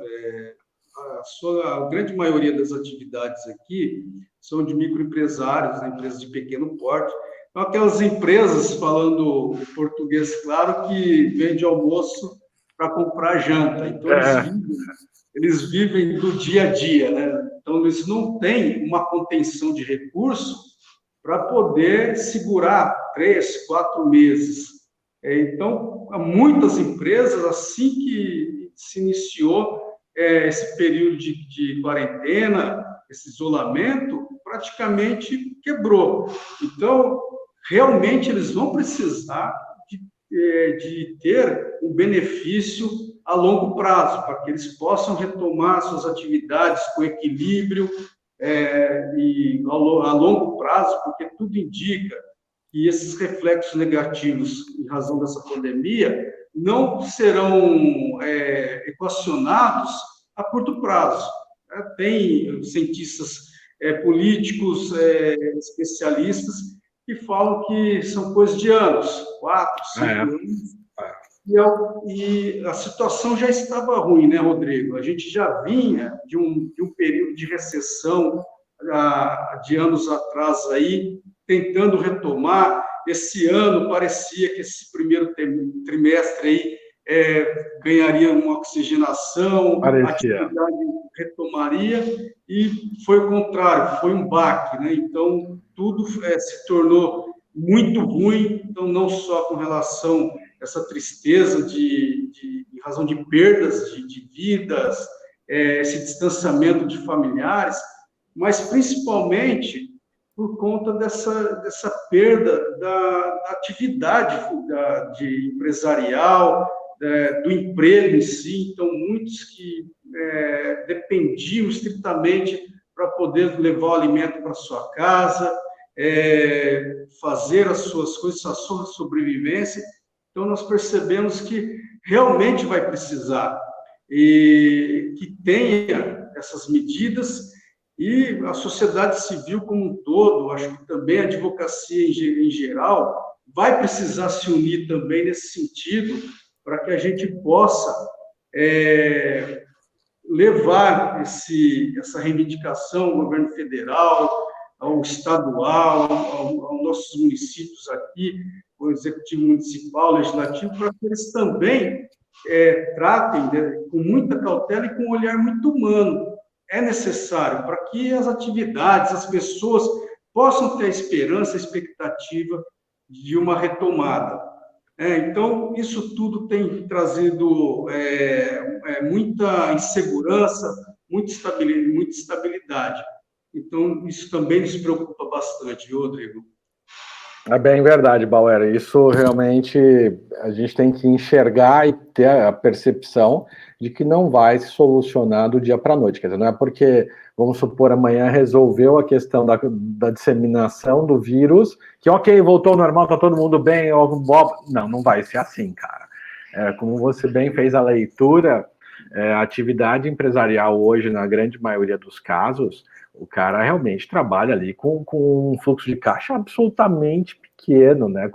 a grande maioria das atividades aqui são de microempresários, né, empresas de pequeno porte. Então, aquelas empresas, falando português claro, que vende almoço para comprar janta. Então, eles vivem do dia a dia, né? Então, eles não têm uma contenção de recursos para poder segurar 3, 4 meses. Então, muitas empresas, assim que se iniciou esse período de quarentena, esse isolamento, praticamente quebrou. Então, realmente, eles vão precisar de ter um benefício a longo prazo, para que eles possam retomar suas atividades com equilíbrio e a longo prazo, porque tudo indica que esses reflexos negativos em razão dessa pandemia não serão equacionados a curto prazo. Tem cientistas políticos, especialistas, que falam que são coisas de anos, 4, 5 anos, e a situação já estava ruim, né, Rodrigo? A gente já vinha de um período de recessão de anos atrás aí, tentando retomar. Esse ano parecia que esse primeiro trimestre aí ganharia uma oxigenação, a atividade retomaria, e foi o contrário, foi um baque, né? Então, tudo se tornou muito ruim, então não só com relação a essa tristeza em razão de perdas de vidas, esse distanciamento de familiares, mas principalmente por conta dessa perda da atividade empresarial, do emprego em si. Então, muitos que dependiam estritamente para poder levar o alimento para sua casa, fazer as suas coisas, a sua sobrevivência. Então, nós percebemos que realmente vai precisar e que tenha essas medidas. E a sociedade civil como um todo, acho que também a advocacia em geral, vai precisar se unir também nesse sentido, para que a gente possa levar essa reivindicação ao governo federal, ao estadual, aos nossos municípios aqui, o executivo municipal, legislativo, para que eles também tratem, né, com muita cautela e com um olhar muito humano. É necessário para que as atividades, as pessoas possam ter a esperança, a expectativa de uma retomada. Então, isso tudo tem trazido muita insegurança, muita instabilidade. Então, isso também nos preocupa bastante, viu, Rodrigo? É bem verdade, Bauer. Isso realmente a gente tem que enxergar e ter a percepção de que não vai se solucionar do dia para a noite. Quer dizer, não é porque, vamos supor, amanhã resolveu a questão da disseminação do vírus, que ok, voltou ao normal, tá todo mundo bem, não vai ser assim, cara. Como você bem fez a leitura, a atividade empresarial hoje, na grande maioria dos casos, o cara realmente trabalha ali com um fluxo de caixa absolutamente pequeno, né?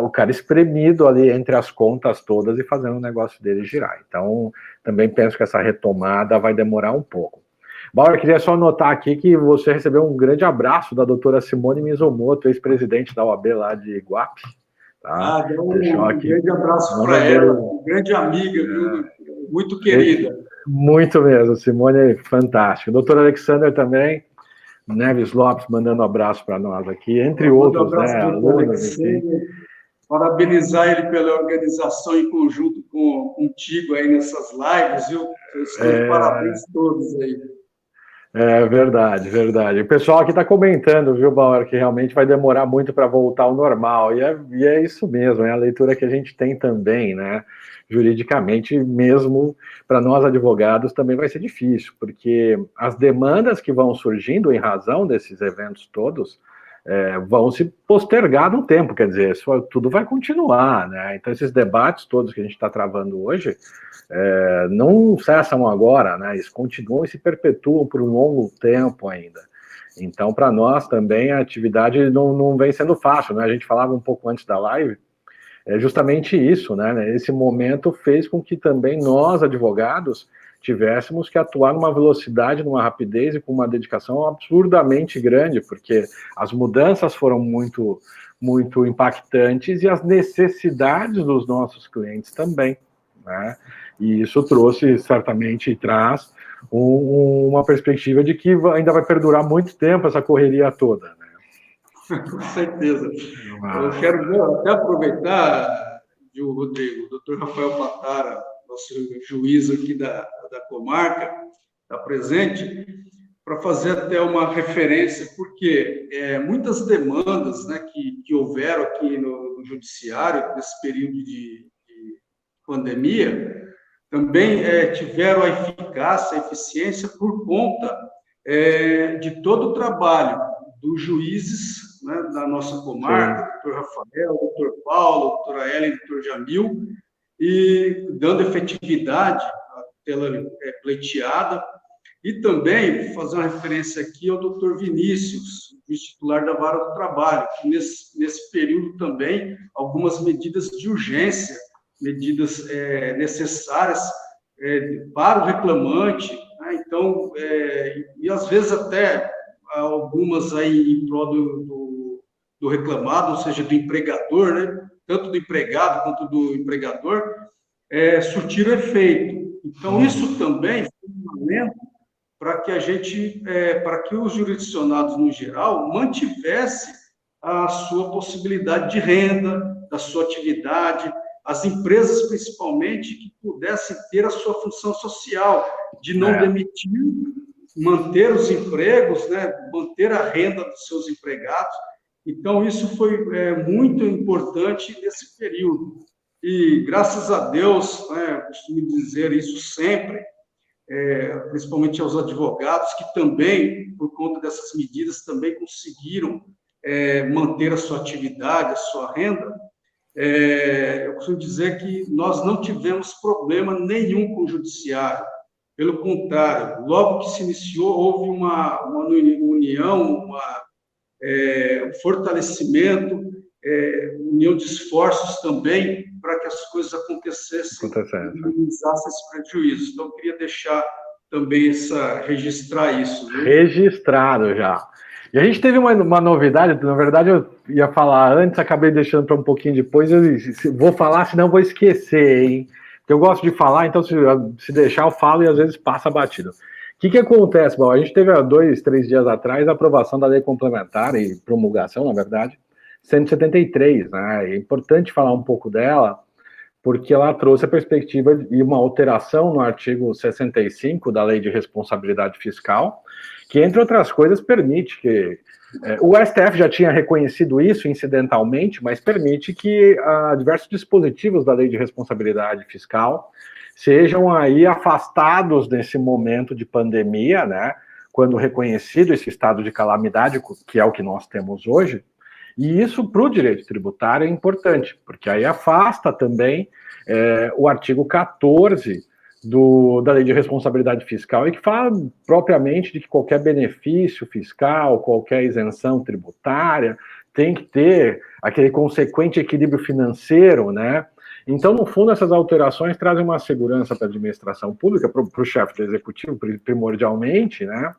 O cara espremido ali entre as contas todas e fazendo o negócio dele girar. Então, também penso que essa retomada vai demorar um pouco. Bauer, queria só anotar aqui que você recebeu um grande abraço da doutora Simone Mizomoto, ex-presidente da OAB lá de Iguape. Tá? Um grande abraço para ela, uma grande amiga, viu? Muito querida. Muito mesmo, Simone é fantástica. Doutor Alexander também, Neves Lopes mandando um abraço para nós aqui, entre outros, né, alunos. Parabenizar ele pela organização em conjunto contigo aí nessas lives, viu? Parabéns todos aí. Verdade, verdade. O pessoal aqui está comentando, viu, Bauer, que realmente vai demorar muito para voltar ao normal, e é isso mesmo, é a leitura que a gente tem também, né? Juridicamente, mesmo para nós advogados, também vai ser difícil, porque as demandas que vão surgindo em razão desses eventos todos vão se postergar no tempo, quer dizer, isso tudo vai continuar, né? Então esses debates todos que a gente está travando hoje não cessam agora, né? Eles continuam e se perpetuam por um longo tempo ainda. Então, para nós também a atividade não vem sendo fácil, né? A gente falava um pouco antes da live, justamente isso, né? Esse momento fez com que também nós, advogados, tivéssemos que atuar numa velocidade, numa rapidez e com uma dedicação absurdamente grande, porque as mudanças foram muito, muito impactantes e as necessidades dos nossos clientes também, né? E isso trouxe, certamente, e traz uma perspectiva de que ainda vai perdurar muito tempo essa correria toda, né? Com certeza. Eu quero até aproveitar, Rodrigo, o doutor Rafael Patara, nosso juiz aqui da comarca, está presente, para fazer até uma referência, porque muitas demandas, né, que houveram aqui no judiciário nesse período de pandemia, também tiveram a eficácia, a eficiência por conta de todo o trabalho dos juízes, né, da nossa comarca, doutor Rafael, doutor Paulo, doutora Ellen, doutor Jamil, e dando efetividade à tela pleiteada. E também fazer uma referência aqui ao doutor Vinícius, titular da Vara do Trabalho, que nesse período também algumas medidas de urgência, medidas necessárias para o reclamante, né? Então, e às vezes até algumas aí em prol do reclamado, ou seja, do empregador, né? Tanto do empregado quanto do empregador, surtiram efeito. Então, isso também foi um momento para que para que os jurisdicionados, no geral, mantivessem a sua possibilidade de renda, da sua atividade, as empresas, principalmente, que pudessem ter a sua função social, de não demitir, manter os empregos, né, manter a renda dos seus empregados. Então, isso foi muito importante nesse período. E, graças a Deus, né, eu costumo dizer isso sempre, principalmente aos advogados, que também, por conta dessas medidas, também conseguiram manter a sua atividade, a sua renda. Eu costumo dizer que nós não tivemos problema nenhum com o judiciário. Pelo contrário, logo que se iniciou, houve uma união, um fortalecimento, união de esforços também para que as coisas acontecessem e minimizassem esses prejuízos. Então, eu queria deixar também registrar isso. Viu? Registrado já. E a gente teve uma novidade, na verdade eu ia falar antes, acabei deixando para um pouquinho depois, vou falar, senão vou esquecer, hein? Porque eu gosto de falar, então se deixar eu falo e às vezes passa batido. O que acontece? Bom, a gente teve há 2, 3 dias atrás a aprovação da lei complementar e promulgação, na verdade, 173, né? É importante falar um pouco dela, porque ela trouxe a perspectiva de uma alteração no artigo 65 da Lei de Responsabilidade Fiscal, que, entre outras coisas, permite que... o STF já tinha reconhecido isso incidentalmente, mas permite que diversos dispositivos da Lei de Responsabilidade Fiscal sejam aí afastados nesse momento de pandemia, né, quando reconhecido esse estado de calamidade, que é o que nós temos hoje. E isso, para o direito tributário, é importante, porque aí afasta também o artigo 14 da Lei de Responsabilidade Fiscal, e que fala propriamente de que qualquer benefício fiscal, qualquer isenção tributária, tem que ter aquele consequente equilíbrio financeiro, né? Então, no fundo, essas alterações trazem uma segurança para a administração pública, para o chefe do executivo, primordialmente, né?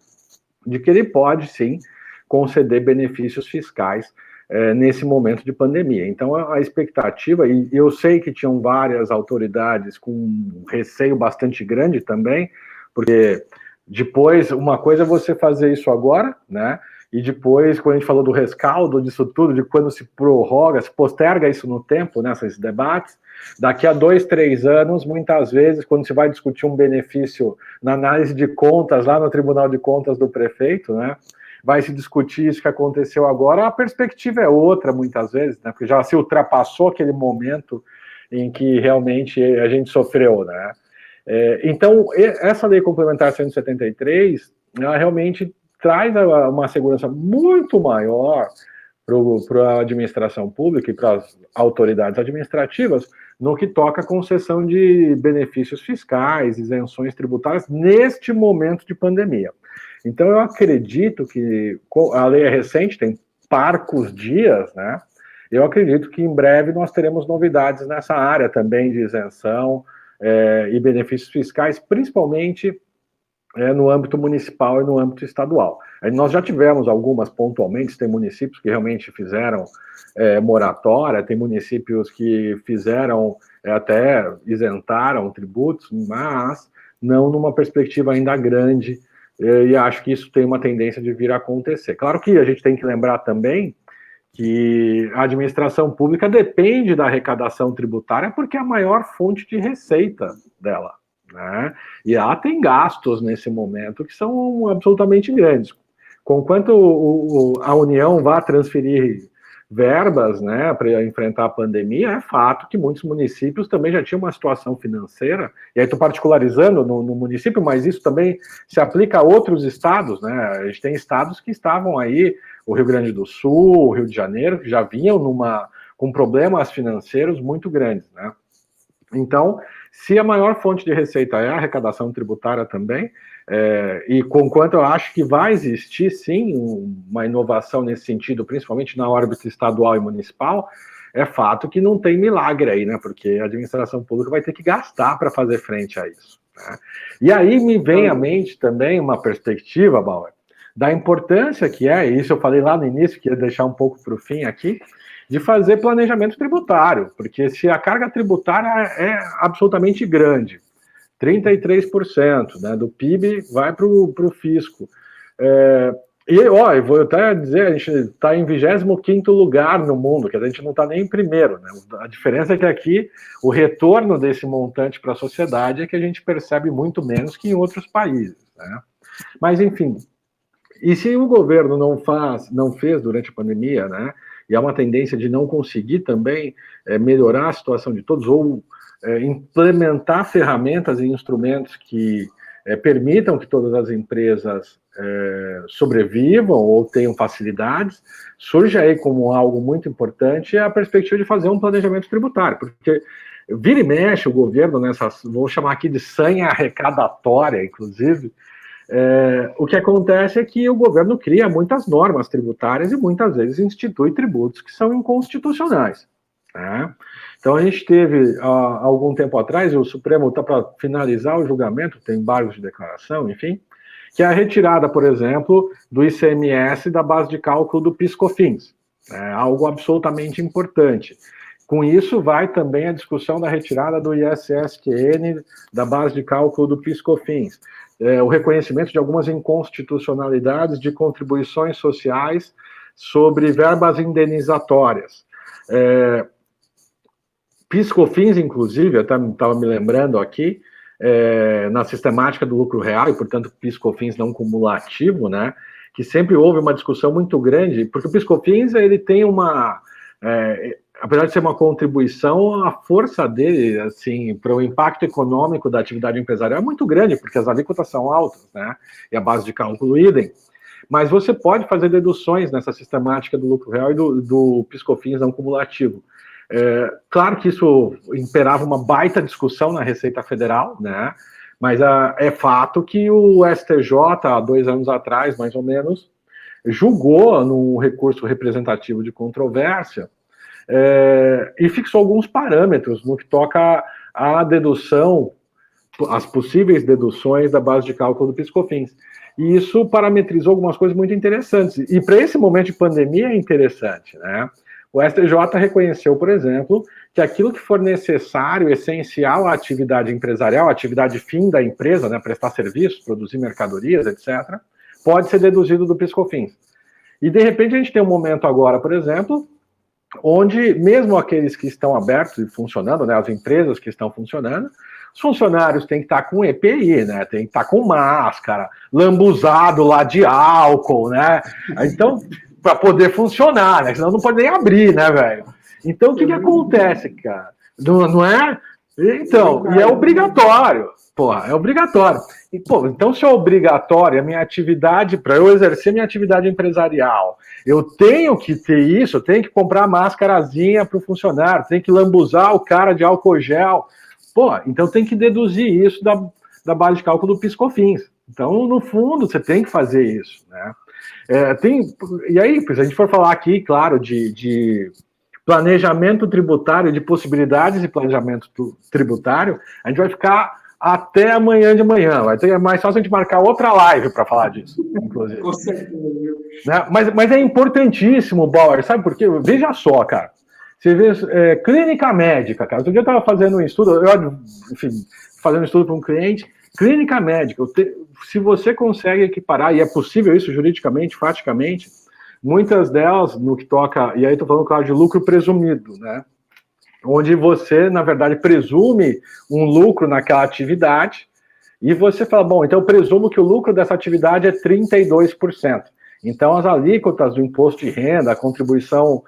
De que ele pode, sim, conceder benefícios fiscais nesse momento de pandemia. Então, a expectativa, e eu sei que tinham várias autoridades com um receio bastante grande também, porque depois, uma coisa é você fazer isso agora, né? E depois, quando a gente falou do rescaldo disso tudo, de quando se prorroga, se posterga isso no tempo, né, esses debates, daqui a 2, 3 anos, muitas vezes, quando se vai discutir um benefício na análise de contas, lá no Tribunal de Contas do prefeito, né, vai se discutir isso que aconteceu agora, a perspectiva é outra, muitas vezes, né, porque já se ultrapassou aquele momento em que realmente a gente sofreu, né. Então, essa Lei Complementar 173, ela realmente traz uma segurança muito maior para a administração pública e para as autoridades administrativas no que toca à concessão de benefícios fiscais, isenções tributárias neste momento de pandemia. Então, eu acredito que a lei é recente, tem parcos dias, né? Eu acredito que em breve nós teremos novidades nessa área também de isenção e benefícios fiscais, principalmente no âmbito municipal e no âmbito estadual. Nós já tivemos algumas pontualmente, tem municípios que realmente fizeram moratória, tem municípios que fizeram, até isentaram tributos, mas não numa perspectiva ainda grande, e acho que isso tem uma tendência de vir a acontecer. Claro que a gente tem que lembrar também que a administração pública depende da arrecadação tributária porque é a maior fonte de receita dela, né? E ela tem gastos nesse momento que são absolutamente grandes. Conquanto a União vai transferir verbas, né, para enfrentar a pandemia, é fato que muitos municípios também já tinham uma situação financeira, e aí estou particularizando no município, mas isso também se aplica a outros estados, né? A gente tem estados que estavam aí, o Rio Grande do Sul, o Rio de Janeiro, que já vinham com problemas financeiros muito grandes, né? Então, se a maior fonte de receita é a arrecadação tributária também, e conquanto eu acho que vai existir, sim, uma inovação nesse sentido, principalmente na órbita estadual e municipal, é fato que não tem milagre aí, né? Porque a administração pública vai ter que gastar para fazer frente a isso, né? E aí me vem à mente também uma perspectiva, Bauer, da importância que e isso eu falei lá no início, que ia deixar um pouco para o fim aqui, de fazer planejamento tributário, porque se a carga tributária é absolutamente grande, 33%, né, do PIB vai para o fisco. Eu vou até dizer, a gente está em 25º lugar no mundo, que a gente não está nem em primeiro, né? A diferença é que aqui o retorno desse montante para a sociedade é que a gente percebe muito menos que em outros países, né? Mas, enfim, e se o governo não fez durante a pandemia, né? E há uma tendência de não conseguir também melhorar a situação de todos, ou implementar ferramentas e instrumentos que permitam que todas as empresas sobrevivam ou tenham facilidades, surge aí como algo muito importante a perspectiva de fazer um planejamento tributário, porque vira e mexe o governo vou chamar aqui de sanha arrecadatória, inclusive, o que acontece é que o governo cria muitas normas tributárias e muitas vezes institui tributos que são inconstitucionais, né? Então a gente teve, há algum tempo atrás, o Supremo está para finalizar o julgamento, tem embargos de declaração, enfim, que é a retirada, por exemplo, do ICMS da base de cálculo do PIS/COFINS, algo absolutamente importante. Com isso, vai também a discussão da retirada do ISSQN da base de cálculo do PIS/COFINS, o reconhecimento de algumas inconstitucionalidades de contribuições sociais sobre verbas indenizatórias. PIS/COFINS, inclusive, eu estava me lembrando aqui, na sistemática do lucro real, e, portanto, PIS/COFINS não cumulativo, né, que sempre houve uma discussão muito grande, porque o PIS/COFINS, ele tem apesar de ser uma contribuição, a força dele, assim, para o impacto econômico da atividade empresarial é muito grande, porque as alíquotas são altas, né, e a base de cálculo idem. Mas você pode fazer deduções nessa sistemática do lucro real e do PIS/COFINS não cumulativo. Claro que isso imperava uma baita discussão na Receita Federal, né, mas é fato que o STJ, há 2 anos atrás, mais ou menos, julgou num recurso representativo de controvérsia e fixou alguns parâmetros no que toca à dedução, as possíveis deduções da base de cálculo do PIS/COFINS. E isso parametrizou algumas coisas muito interessantes. E para esse momento de pandemia é interessante, né? O STJ reconheceu, por exemplo, que aquilo que for necessário, essencial à atividade empresarial, à atividade fim da empresa, né, prestar serviços, produzir mercadorias, etc., pode ser deduzido do PIS/COFINS. E, de repente, a gente tem um momento agora, por exemplo, onde mesmo aqueles que estão abertos e funcionando, né, as empresas que estão funcionando, os funcionários têm que estar com EPI, né, tem que estar com máscara, lambuzado lá de álcool, né, então, para poder funcionar, né, senão não pode nem abrir, né, velho. Então, o que acontece, cara? Não é? Então, e é obrigatório. Porra, é obrigatório. E, pô, então, se é obrigatório, a minha atividade, para eu exercer minha atividade empresarial, eu tenho que ter isso, eu tenho que comprar máscarazinha para o funcionário, tenho que lambuzar o cara de álcool gel. Pô, então tem que deduzir isso da base de cálculo do PIS/COFINS. Então, no fundo, você tem que fazer isso, né? E aí, se a gente for falar aqui, claro, de planejamento tributário, de possibilidades de planejamento tributário, a gente vai ficar até amanhã de manhã. Vai ter mais fácil a gente marcar outra live para falar disso, inclusive. Com certeza. Né? Mas é importantíssimo, Bauer, sabe por quê? Veja só, cara. Você vê clínica médica, cara. Outro dia eu estava fazendo um estudo, fazendo um estudo para um cliente, clínica médica. Se você consegue equiparar, e é possível isso juridicamente, faticamente, muitas delas, no que toca, e aí estou falando, claro, de lucro presumido, né? Onde você, na verdade, presume um lucro naquela atividade, e você fala, bom, então eu presumo que o lucro dessa atividade é 32%. Então, as alíquotas do imposto de renda, a contribuição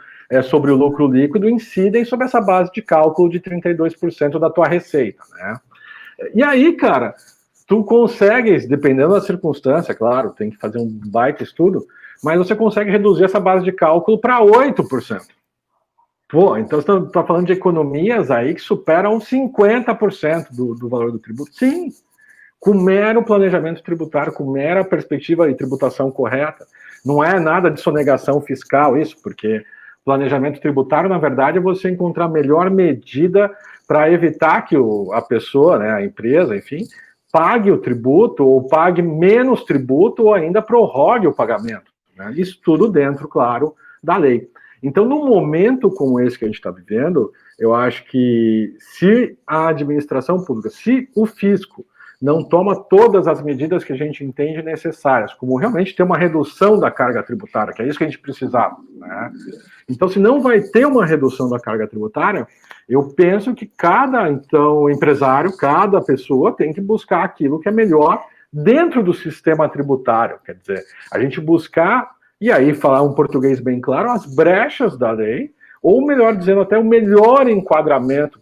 sobre o lucro líquido, incidem sobre essa base de cálculo de 32% da tua receita, né? E aí, cara, tu consegues, dependendo da circunstância, claro, tem que fazer um baita estudo, mas você consegue reduzir essa base de cálculo para 8%. Pô, então você está falando de economias aí que superam 50% do valor do tributo. Sim, com mero planejamento tributário, com mera perspectiva de tributação correta. Não é nada de sonegação fiscal isso, porque planejamento tributário, na verdade, é você encontrar a melhor medida para evitar que a pessoa, né, a empresa, enfim, pague o tributo ou pague menos tributo ou ainda prorrogue o pagamento, né? Isso tudo dentro, claro, da lei. Então, num momento como esse que a gente está vivendo, eu acho que se a administração pública, se o fisco não toma todas as medidas que a gente entende necessárias, como realmente ter uma redução da carga tributária, que é isso que a gente precisava, né? Então, se não vai ter uma redução da carga tributária, eu penso que cada, então, empresário, cada pessoa tem que buscar aquilo que é melhor dentro do sistema tributário. Quer dizer, a gente buscar, e aí falar um português bem claro, as brechas da lei, ou melhor dizendo, até o melhor enquadramento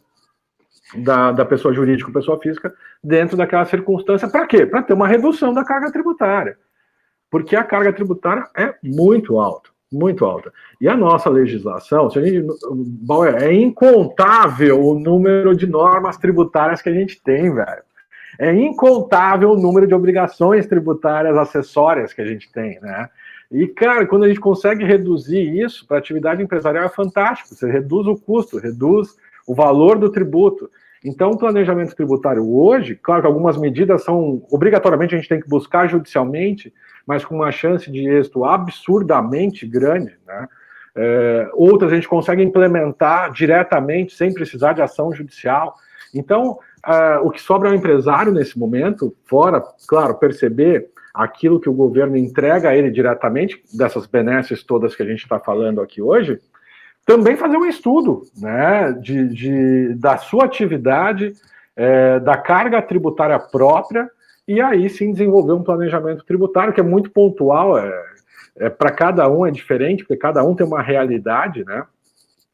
da pessoa jurídica ou pessoa física dentro daquela circunstância. Para quê? Para ter uma redução da carga tributária. Porque a carga tributária é muito alta, muito alta. E a nossa legislação, se a gente, é incontável o número de normas tributárias que a gente tem, velho. É incontável o número de obrigações tributárias acessórias que a gente tem, né? E, cara, quando a gente consegue reduzir isso para a atividade empresarial é fantástico. Você reduz o custo, reduz o valor do tributo. Então, o planejamento tributário hoje, claro que algumas medidas são, obrigatoriamente a gente tem que buscar judicialmente, mas com uma chance de êxito absurdamente grande, né? Outras a gente consegue implementar diretamente, sem precisar de ação judicial. Então, o que sobra ao empresário nesse momento, fora, claro, perceber aquilo que o governo entrega a ele diretamente, dessas benesses todas que a gente está falando aqui hoje, também fazer um estudo, né, da sua atividade, da carga tributária própria, e aí sim desenvolver um planejamento tributário que é muito pontual, para cada um é diferente, porque cada um tem uma realidade, né,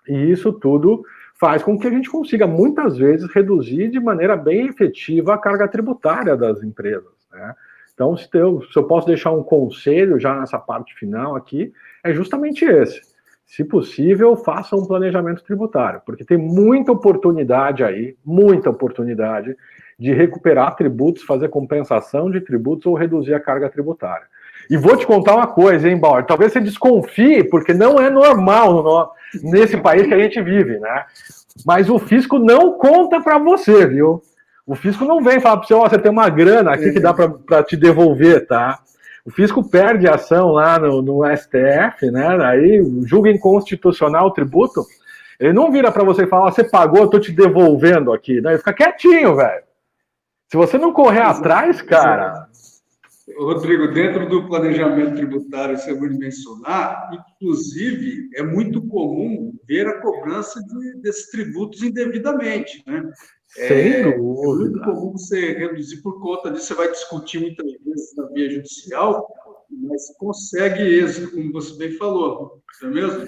e isso tudo faz com que a gente consiga, muitas vezes, reduzir de maneira bem efetiva a carga tributária das empresas, né. Então, se eu posso deixar um conselho já nessa parte final aqui, é justamente esse. Se possível, faça um planejamento tributário, porque tem muita oportunidade aí, muita oportunidade de recuperar tributos, fazer compensação de tributos ou reduzir a carga tributária. E vou te contar uma coisa, hein, Bauer? Talvez você desconfie, porque não é normal nesse país que a gente vive, né? Mas o fisco não conta para você, viu? O fisco não vem falar para você, você tem uma grana aqui que dá para te devolver, tá? O fisco perde ação lá no STF, né? Aí julga inconstitucional o tributo. Ele não vira para você e fala, você pagou, eu tô te devolvendo aqui. Né? Ele fica quietinho, velho. Se você não correr atrás, cara... Rodrigo, dentro do planejamento tributário, você vai mencionar, inclusive, é muito comum ver a cobrança desses tributos indevidamente, né? Sem dúvida. É muito comum você reduzir por conta disso, você vai discutir muitas vezes na via judicial, mas consegue êxito, como você bem falou, não é mesmo?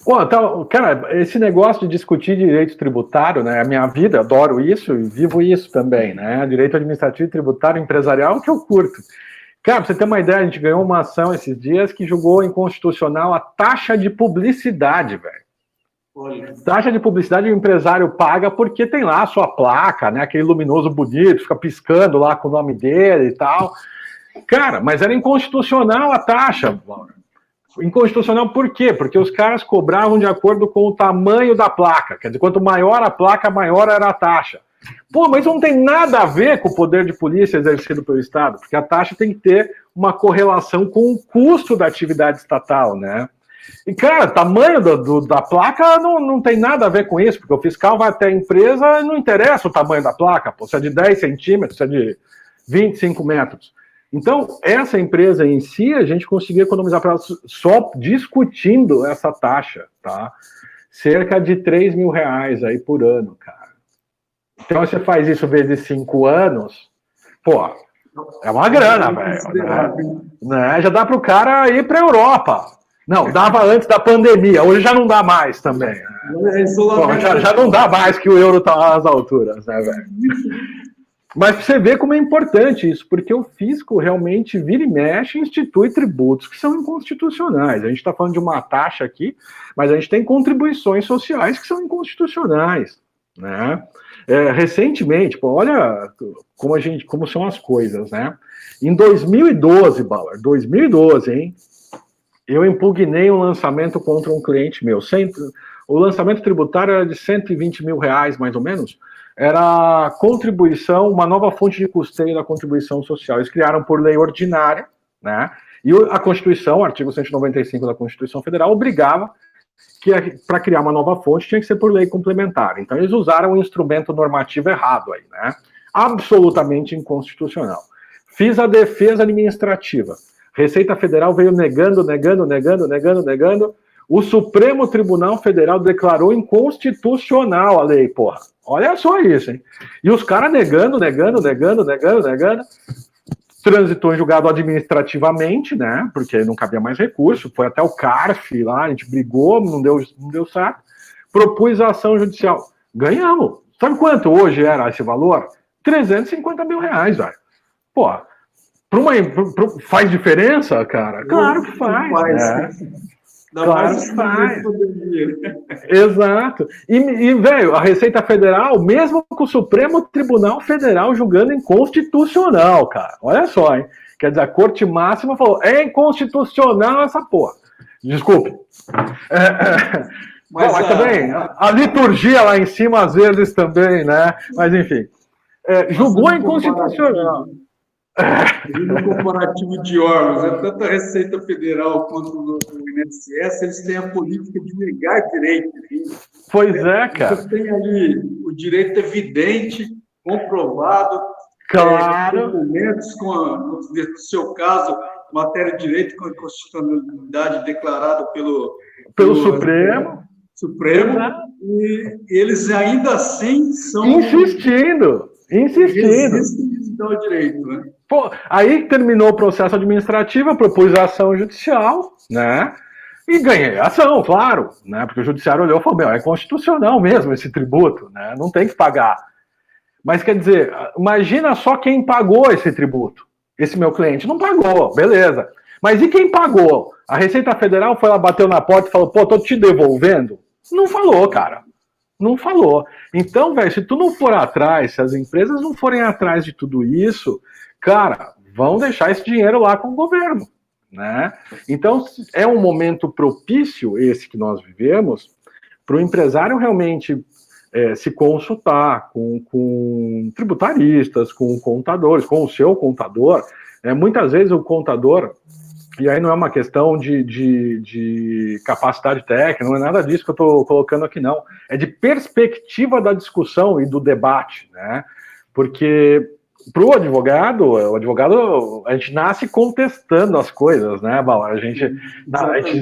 Pô, então, cara, esse negócio de discutir direito tributário, né? A minha vida, adoro isso e vivo isso também, né? Direito administrativo e tributário empresarial que eu curto. Cara, pra você ter uma ideia, a gente ganhou uma ação esses dias que julgou inconstitucional a taxa de publicidade, velho. Taxa de publicidade o empresário paga porque tem lá a sua placa, né? Aquele luminoso bonito, fica piscando lá com o nome dele e tal. Cara, mas era inconstitucional a taxa, Laura. Inconstitucional por quê? Porque os caras cobravam de acordo com o tamanho da placa. Quer dizer, quanto maior a placa, maior era a taxa. Pô, mas não tem nada a ver com o poder de polícia exercido pelo Estado, porque a taxa tem que ter uma correlação com o custo da atividade estatal, né? E, cara, tamanho da placa não tem nada a ver com isso, porque o fiscal vai até a empresa e não interessa o tamanho da placa, pô, se é de 10 centímetros, se é de 25 metros. Então, essa empresa em si, a gente conseguiu economizar para ela só discutindo essa taxa, tá? Cerca de R$3 mil aí por ano, cara. Então, você faz isso vezes 5 anos, pô, é uma grana, velho. Né? Já dá para o cara ir para a Europa. Não, dava antes da pandemia, hoje já não dá mais também. Né? Pô, já não dá mais que o euro está às alturas, né, velho? Mas você vê como é importante isso, porque o fisco realmente vira e mexe e institui tributos que são inconstitucionais. A gente está falando de uma taxa aqui, mas a gente tem contribuições sociais que são inconstitucionais, né? Recentemente, pô, olha como são as coisas, né? Em 2012, Bauer, 2012, hein? Eu impugnei um lançamento contra um cliente meu. O lançamento tributário era de R$120 mil, mais ou menos. Era contribuição, uma nova fonte de custeio da contribuição social. Eles criaram por lei ordinária, né? E a Constituição, o artigo 195 da Constituição Federal, obrigava que para criar uma nova fonte tinha que ser por lei complementar. Então eles usaram um instrumento normativo errado aí, né? Absolutamente inconstitucional. Fiz a defesa administrativa. Receita Federal veio negando. O Supremo Tribunal Federal declarou inconstitucional a lei, porra. Olha só isso, hein? E os caras negando. Transitou em julgado administrativamente, né? Porque não cabia mais recurso. Foi até o CARF lá, a gente brigou, não deu certo. Propus a ação judicial. Ganhamos. Sabe quanto hoje era esse valor? R$350 mil, velho. Pô, faz diferença, cara? Claro que faz. Né? Claro que faz. Exato. E, velho, a Receita Federal, mesmo com o Supremo Tribunal Federal julgando inconstitucional, cara. Olha só, hein? Quer dizer, a Corte Máxima falou, é inconstitucional essa porra. Desculpe. Mas também, a liturgia lá em cima, às vezes, também, né? Mas, enfim. Julgou inconstitucional. No comparativo de órgãos, tanto a Receita Federal quanto o INSS, eles têm a política de negar direito. Pois é, cara. Você tem ali o direito evidente, comprovado, claro. Documentos no seu caso, matéria de direito com a constitucionalidade declarada pelo Supremo. E eles ainda assim são... Insistindo. Resistem ao direito, né? Pô, aí terminou o processo administrativo, eu propus a ação judicial, né? E ganhei a ação, claro, né? Porque o judiciário olhou e falou, é constitucional mesmo esse tributo, né? Não tem que pagar. Mas quer dizer, imagina só quem pagou esse tributo. Esse meu cliente não pagou, beleza. Mas e quem pagou? A Receita Federal foi lá, bateu na porta e falou, pô, tô te devolvendo? Não falou, cara. Não falou. Então, velho, se tu não for atrás, se as empresas não forem atrás de tudo isso, cara, vão deixar esse dinheiro lá com o governo, né? Então, é um momento propício, esse que nós vivemos, para o empresário realmente se consultar com tributaristas, com contadores, com o seu contador. Muitas vezes o contador... E aí não é uma questão de capacidade técnica, não é nada disso que eu estou colocando aqui, não. É de perspectiva da discussão e do debate, né? Porque para o advogado, a gente nasce contestando as coisas, né, Bauer? A gente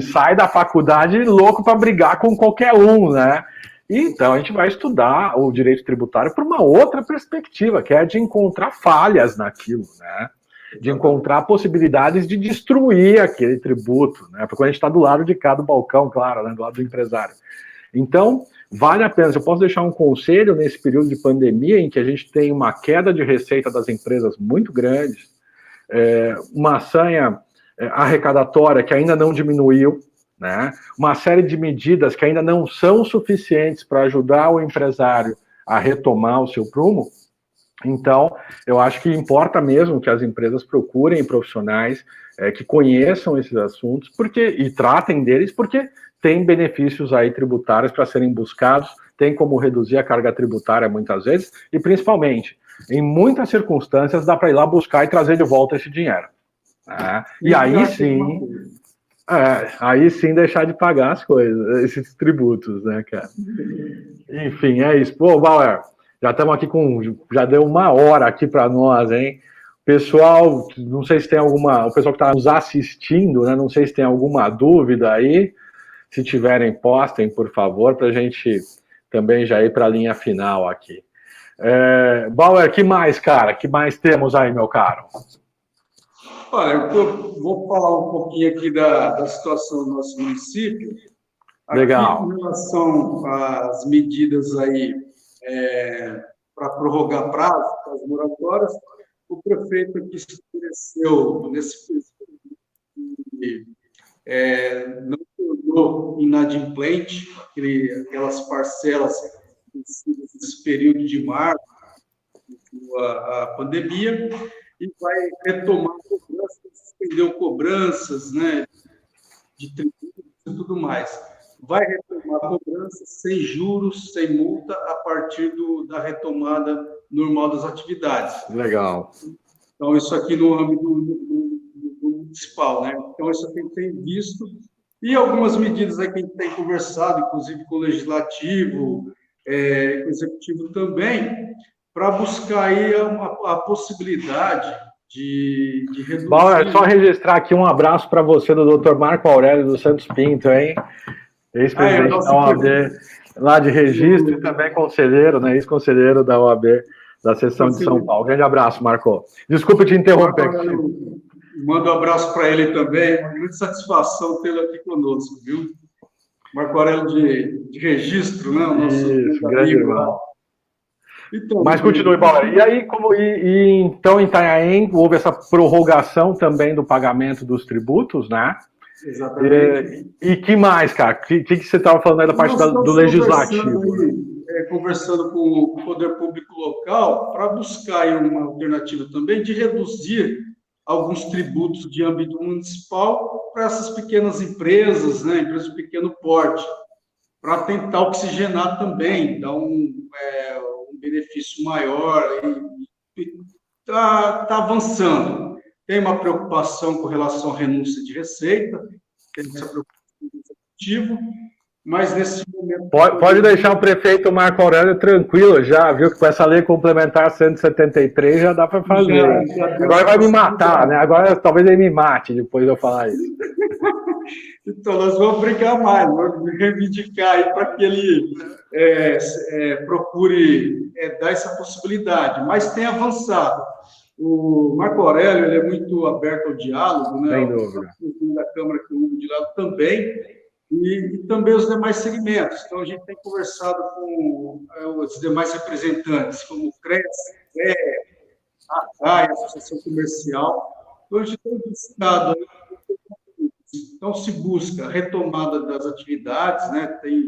sai da faculdade louco para brigar com qualquer um, né? E então a gente vai estudar o direito tributário por uma outra perspectiva, que é de encontrar falhas naquilo, né? de encontrar possibilidades de destruir aquele tributo, né? Porque quando a gente está do lado de cá do balcão, claro, né? Do lado do empresário. Então, vale a pena. Eu posso deixar um conselho nesse período de pandemia em que a gente tem uma queda de receita das empresas muito grande, uma sanha arrecadatória que ainda não diminuiu, né? Uma série de medidas que ainda não são suficientes para ajudar o empresário a retomar o seu prumo. Então, eu acho que importa mesmo que as empresas procurem profissionais que conheçam esses assuntos e tratem deles, porque tem benefícios aí tributários para serem buscados, tem como reduzir a carga tributária muitas vezes, e principalmente, em muitas circunstâncias, dá para ir lá buscar e trazer de volta esse dinheiro. Né? E aí sim deixar de pagar as coisas, esses tributos, né, cara? Enfim, é isso. Pô, Bauer, já estamos aqui já deu 1 hora aqui para nós, hein? Pessoal, não sei se tem alguma... O pessoal que está nos assistindo, né? Não sei se tem alguma dúvida aí. Se tiverem, postem, por favor, para a gente também já ir para a linha final aqui. Bauer, que mais, cara? Que mais temos aí, meu caro? Olha, eu vou falar um pouquinho aqui da situação do nosso município. Legal. Aqui, em relação às medidas aí para prorrogar prazo para as moratórias, o prefeito aqui estabeleceu nesse período não tornou inadimplente aquelas parcelas nesse período de março, a pandemia, e vai retomar cobranças, suspendeu cobranças, né, de tributos e tudo mais. Vai retomar cobranças sem juros, sem multa, a partir da retomada normal das atividades. Legal. Então, isso aqui no âmbito do municipal, né? Então, isso aqui a gente tem visto. E algumas medidas aí que a gente tem conversado, inclusive com o Legislativo, com o Executivo também, para buscar aí a possibilidade de reduzir... Bauer, só registrar aqui um abraço para você do Dr. Marco Aurélio dos Santos Pinto, hein? Ex-presidente da OAB, lá de registro, e também conselheiro, né? Ex-conselheiro da OAB, da seção de São Paulo. Grande abraço, Marco. Desculpa te interromper. Mando um abraço para ele também. Uma grande satisfação tê-lo aqui conosco, viu? Marco Aurélio de registro, né? O nosso grande irmão. Então, mas continue, Bauer. E aí, então, em Itanhaém, houve essa prorrogação também do pagamento dos tributos, né? Exatamente. E que mais, cara? O que você estava falando aí da parte do Legislativo? Conversando com o Poder Público Local para buscar aí uma alternativa também de reduzir alguns tributos de âmbito municipal para essas pequenas empresas, né, empresas de pequeno porte, para tentar oxigenar também, dar um benefício maior, e está avançando. Tem uma preocupação com relação à renúncia de receita, tem essa preocupação do Executivo, mas nesse momento... Pode deixar o prefeito Marco Aurélio tranquilo já, viu? Que com essa lei complementar 173 já dá para fazer. Agora vai me matar, né? Agora talvez ele me mate depois de eu falar isso. Então, nós vamos brigar mais, vamos reivindicar aí para que ele procure dar essa possibilidade, mas tem avançado. O Marco Aurélio ele é muito aberto ao diálogo, né? Sem dúvida. O da Câmara que eu de lado também, e também os demais segmentos. Então, a gente tem conversado com os demais representantes, como o CRES, a CAI, a Associação Comercial. Então, a gente tem buscado... Então, se busca a retomada das atividades, né? Tem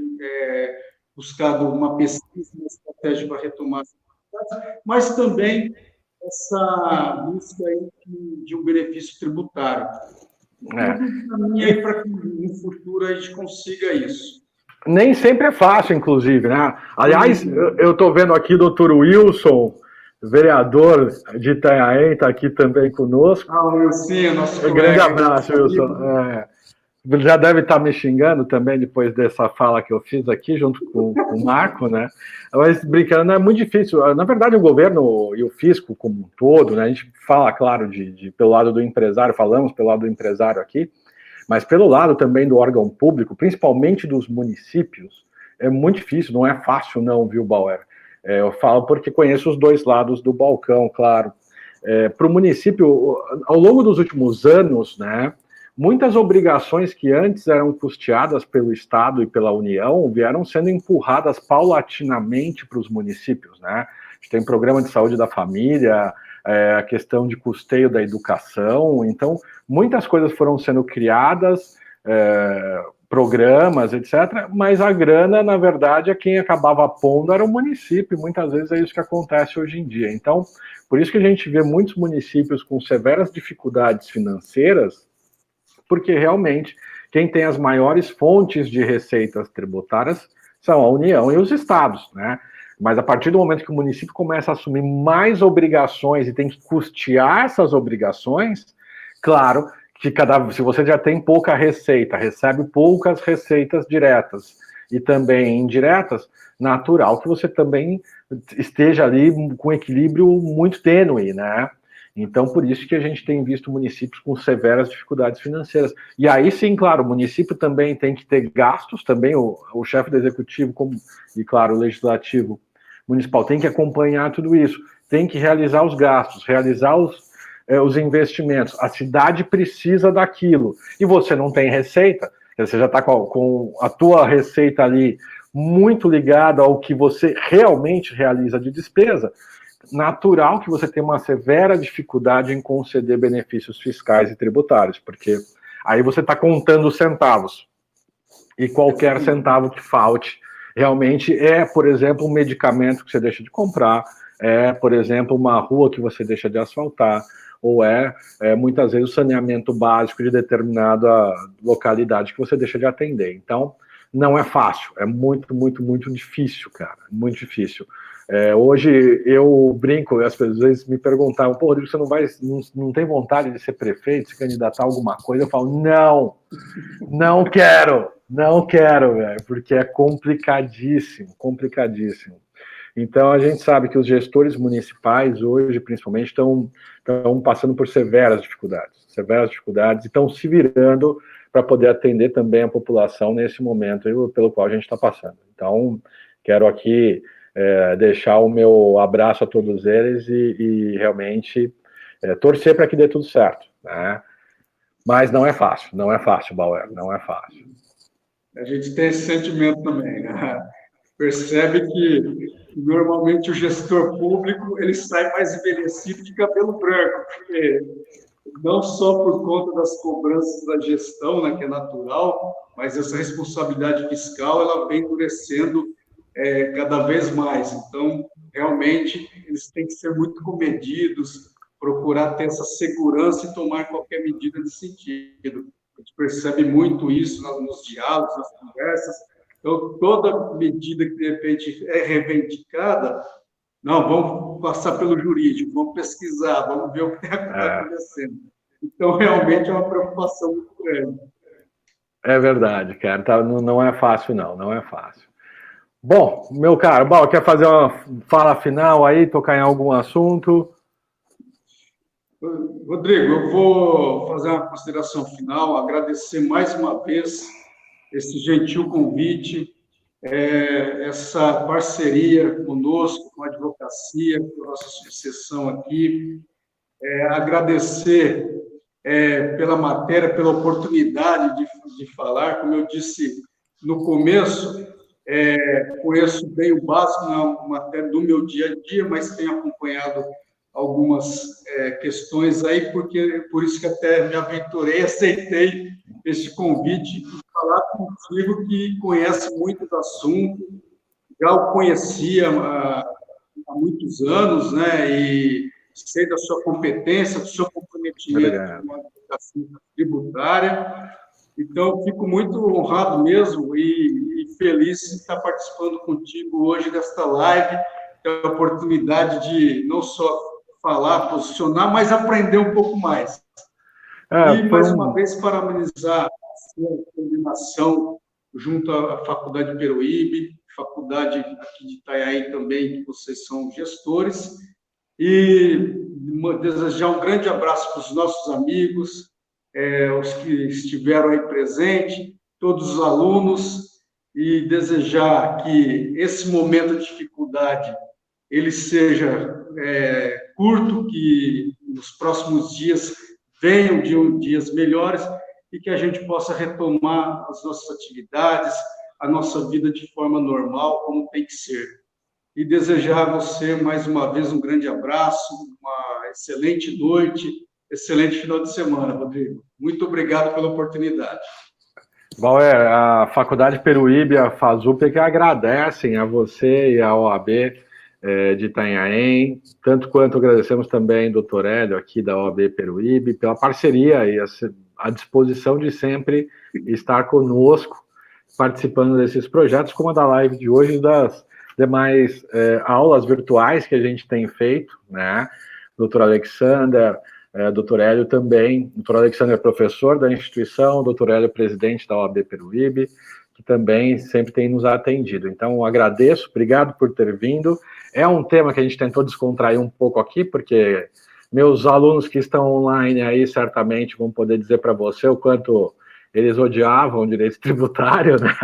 buscado uma pesquisa, uma estratégia para retomar as atividades, mas também essa busca aí de um benefício tributário. Para que no futuro a gente consiga isso. Nem sempre é fácil, inclusive, né? Aliás, eu estou vendo aqui o doutor Wilson, vereador de Itanhaém, está aqui também conosco. Wilson, nosso colega. Grande abraço, Wilson. Já deve estar me xingando também depois dessa fala que eu fiz aqui, junto com o Marco, né? Mas, brincando, é muito difícil. Na verdade, o governo e o fisco como um todo, né? A gente fala, claro, pelo lado do empresário, falamos pelo lado do empresário aqui, mas pelo lado também do órgão público, principalmente dos municípios, é muito difícil, não é fácil não, viu, Bauer? Eu falo porque conheço os dois lados do balcão, claro. para o município, ao longo dos últimos anos, né, muitas obrigações que antes eram custeadas pelo Estado e pela União vieram sendo empurradas paulatinamente para os municípios, né? A gente tem programa de saúde da família, a questão de custeio da educação, então muitas coisas foram sendo criadas, programas, etc., mas a grana, na verdade, quem acabava pondo era o município, e muitas vezes é isso que acontece hoje em dia. Então, por isso que a gente vê muitos municípios com severas dificuldades financeiras, porque realmente quem tem as maiores fontes de receitas tributárias são a União e os estados, né? Mas a partir do momento que o município começa a assumir mais obrigações e tem que custear essas obrigações, claro que se você já tem pouca receita, recebe poucas receitas diretas e também indiretas, natural que você também esteja ali com equilíbrio muito tênue, né? Então, por isso que a gente tem visto municípios com severas dificuldades financeiras. E aí sim, claro, o município também tem que ter gastos, também o chefe do executivo e, claro, o legislativo municipal tem que acompanhar tudo isso, tem que realizar os gastos, realizar os investimentos. A cidade precisa daquilo. E você não tem receita, você já está com a tua receita ali muito ligada ao que você realmente realiza de despesa, natural que você tenha uma severa dificuldade em conceder benefícios fiscais e tributários, porque aí você está contando os centavos. E qualquer centavo que falte realmente por exemplo, um medicamento que você deixa de comprar, por exemplo, uma rua que você deixa de asfaltar, ou muitas vezes o saneamento básico de determinada localidade que você deixa de atender. Então, não é fácil, é muito, muito, muito difícil, cara, muito difícil. Hoje eu brinco, as pessoas às vezes me perguntavam, pô, Rodrigo, você não tem vontade de ser prefeito, se candidatar a alguma coisa? Eu falo, não quero, velho, porque é complicadíssimo, complicadíssimo. Então a gente sabe que os gestores municipais hoje, principalmente, estão passando por severas dificuldades, e estão se virando para poder atender também a população nesse momento pelo qual a gente está passando. Então, quero aqui deixar o meu abraço a todos eles e realmente torcer para que dê tudo certo, né? Mas não é fácil, Bauer, não é fácil. A gente tem esse sentimento também, né? Percebe que normalmente o gestor público ele sai mais envelhecido de cabelo branco, porque não só por conta das cobranças da gestão, né, que é natural, mas essa responsabilidade fiscal ela vem endurecendo cada vez mais. Então, realmente, eles têm que ser muito comedidos, procurar ter essa segurança e tomar qualquer medida nesse sentido. A gente percebe muito isso nos diálogos, nas conversas. Então, toda medida que, de repente, é reivindicada, não, vamos passar pelo jurídico, vamos pesquisar, vamos ver o que está acontecendo. Então, realmente, é uma preocupação muito grande. É verdade, cara. Não é fácil, não é fácil. Bom, meu caro, quer fazer uma fala final aí, tocar em algum assunto? Rodrigo, eu vou fazer uma consideração final, agradecer mais uma vez esse gentil convite, essa parceria conosco, com a advocacia, com a nossa subseção aqui, agradecer pela matéria, pela oportunidade de falar. Como eu disse no começo, conheço bem o básico na matéria do meu dia a dia, mas tenho acompanhado algumas questões aí, por isso que até me aventurei, aceitei esse convite e falar contigo que conhece muito do assunto, já o conhecia há muitos anos, né, e sei da sua competência, do seu comprometimento com a advocacia tributária. Então, fico muito honrado mesmo e feliz de estar participando contigo hoje desta live, ter a oportunidade de não só falar, posicionar, mas aprender um pouco mais. E, mais uma vez, parabenizar a sua coordenação junto à Faculdade Peruíbe, faculdade aqui de Itanhaém também, que vocês são gestores, e desejar um grande abraço para os nossos amigos, os que estiveram aí presentes, todos os alunos, e desejar que esse momento de dificuldade ele seja curto, que nos próximos dias venham dias melhores e que a gente possa retomar as nossas atividades, a nossa vida de forma normal, como tem que ser. E desejar a você, mais uma vez, um grande abraço, uma excelente noite, excelente final de semana, Rodrigo. Muito obrigado pela oportunidade. Bauer, a Faculdade Peruíbe e a FASUP que agradecem a você e a OAB de Itanhaém, tanto quanto agradecemos também o Dr. Hélio aqui da OAB Peruíbe pela parceria e a disposição de sempre estar conosco, participando desses projetos, como a da live de hoje e das demais aulas virtuais que a gente tem feito, né? Dr. Alexander, Dr. Hélio também, Dr. Alexander é professor da instituição, Dr. Hélio presidente da OAB Peruíbe, que também sempre tem nos atendido. Então, agradeço, obrigado por ter vindo. É um tema que a gente tentou descontrair um pouco aqui, porque meus alunos que estão online aí certamente vão poder dizer para você o quanto eles odiavam o direito tributário, né?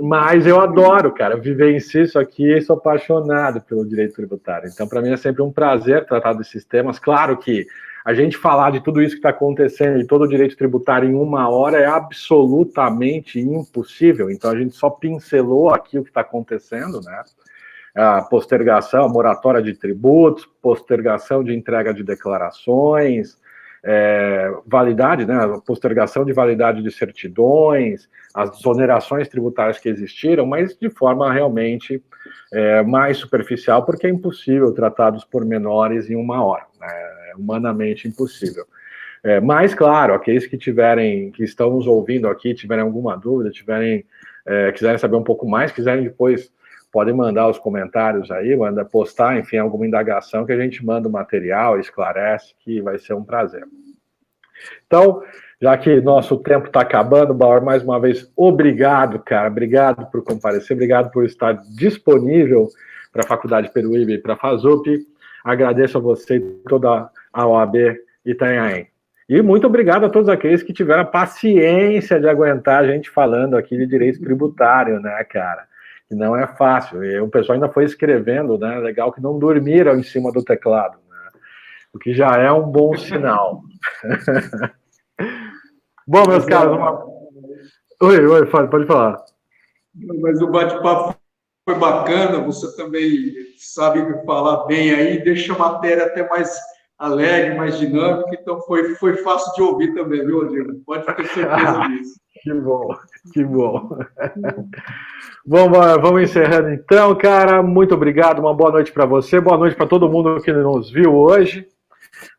Mas eu adoro, cara, vivencio isso aqui e sou apaixonado pelo direito tributário. Então, para mim é sempre um prazer tratar desses temas. Claro que a gente falar de tudo isso que está acontecendo e todo o direito tributário em 1 hora é absolutamente impossível. Então, a gente só pincelou aqui o que está acontecendo, né? A postergação, a moratória de tributos, postergação de entrega de declarações, validade, né, a postergação de validade de certidões, as desonerações tributárias que existiram, mas de forma realmente mais superficial, porque é impossível tratar dos pormenores em 1 hora, né, é humanamente impossível. Mas, claro, aqueles que estão nos ouvindo aqui, tiverem alguma dúvida, quiserem saber um pouco mais, quiserem depois, podem mandar os comentários aí, postar, enfim, alguma indagação que a gente manda o material, esclarece, que vai ser um prazer. Então, já que nosso tempo está acabando, Bauer, mais uma vez, obrigado, cara, obrigado por comparecer, obrigado por estar disponível para a Faculdade Peruíbe e para a FASUP. Agradeço a você e toda a OAB Itanhaém. E muito obrigado a todos aqueles que tiveram a paciência de aguentar a gente falando aqui de direito tributário, né, cara? Que não é fácil. E o pessoal ainda foi escrevendo, né? Legal que não dormiram em cima do teclado, né? O que já é um bom sinal. Bom, meus caros, Oi, pode falar. Mas o bate-papo foi bacana, você também sabe falar bem aí, deixa a matéria até mais alegre, mais dinâmica, então foi fácil de ouvir também, viu, Rodrigo? Pode ter certeza disso. Que bom, que bom. Bom, vamos encerrando então, cara. Muito obrigado, uma boa noite para você, boa noite para todo mundo que nos viu hoje.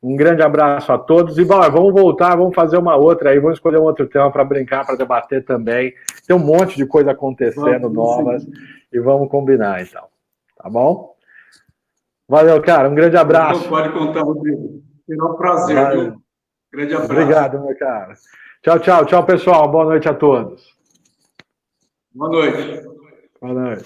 Um grande abraço a todos. E vamos voltar, vamos fazer uma outra aí, vamos escolher um outro tema para brincar, para debater também. Tem um monte de coisa acontecendo novas e vamos combinar então. Tá bom? Valeu, cara. Um grande abraço. Então, pode contar, Rodrigo. Será um prazer, viu? Grande abraço. Obrigado, meu cara. Tchau, pessoal. Boa noite a todos. Boa noite. Boa noite.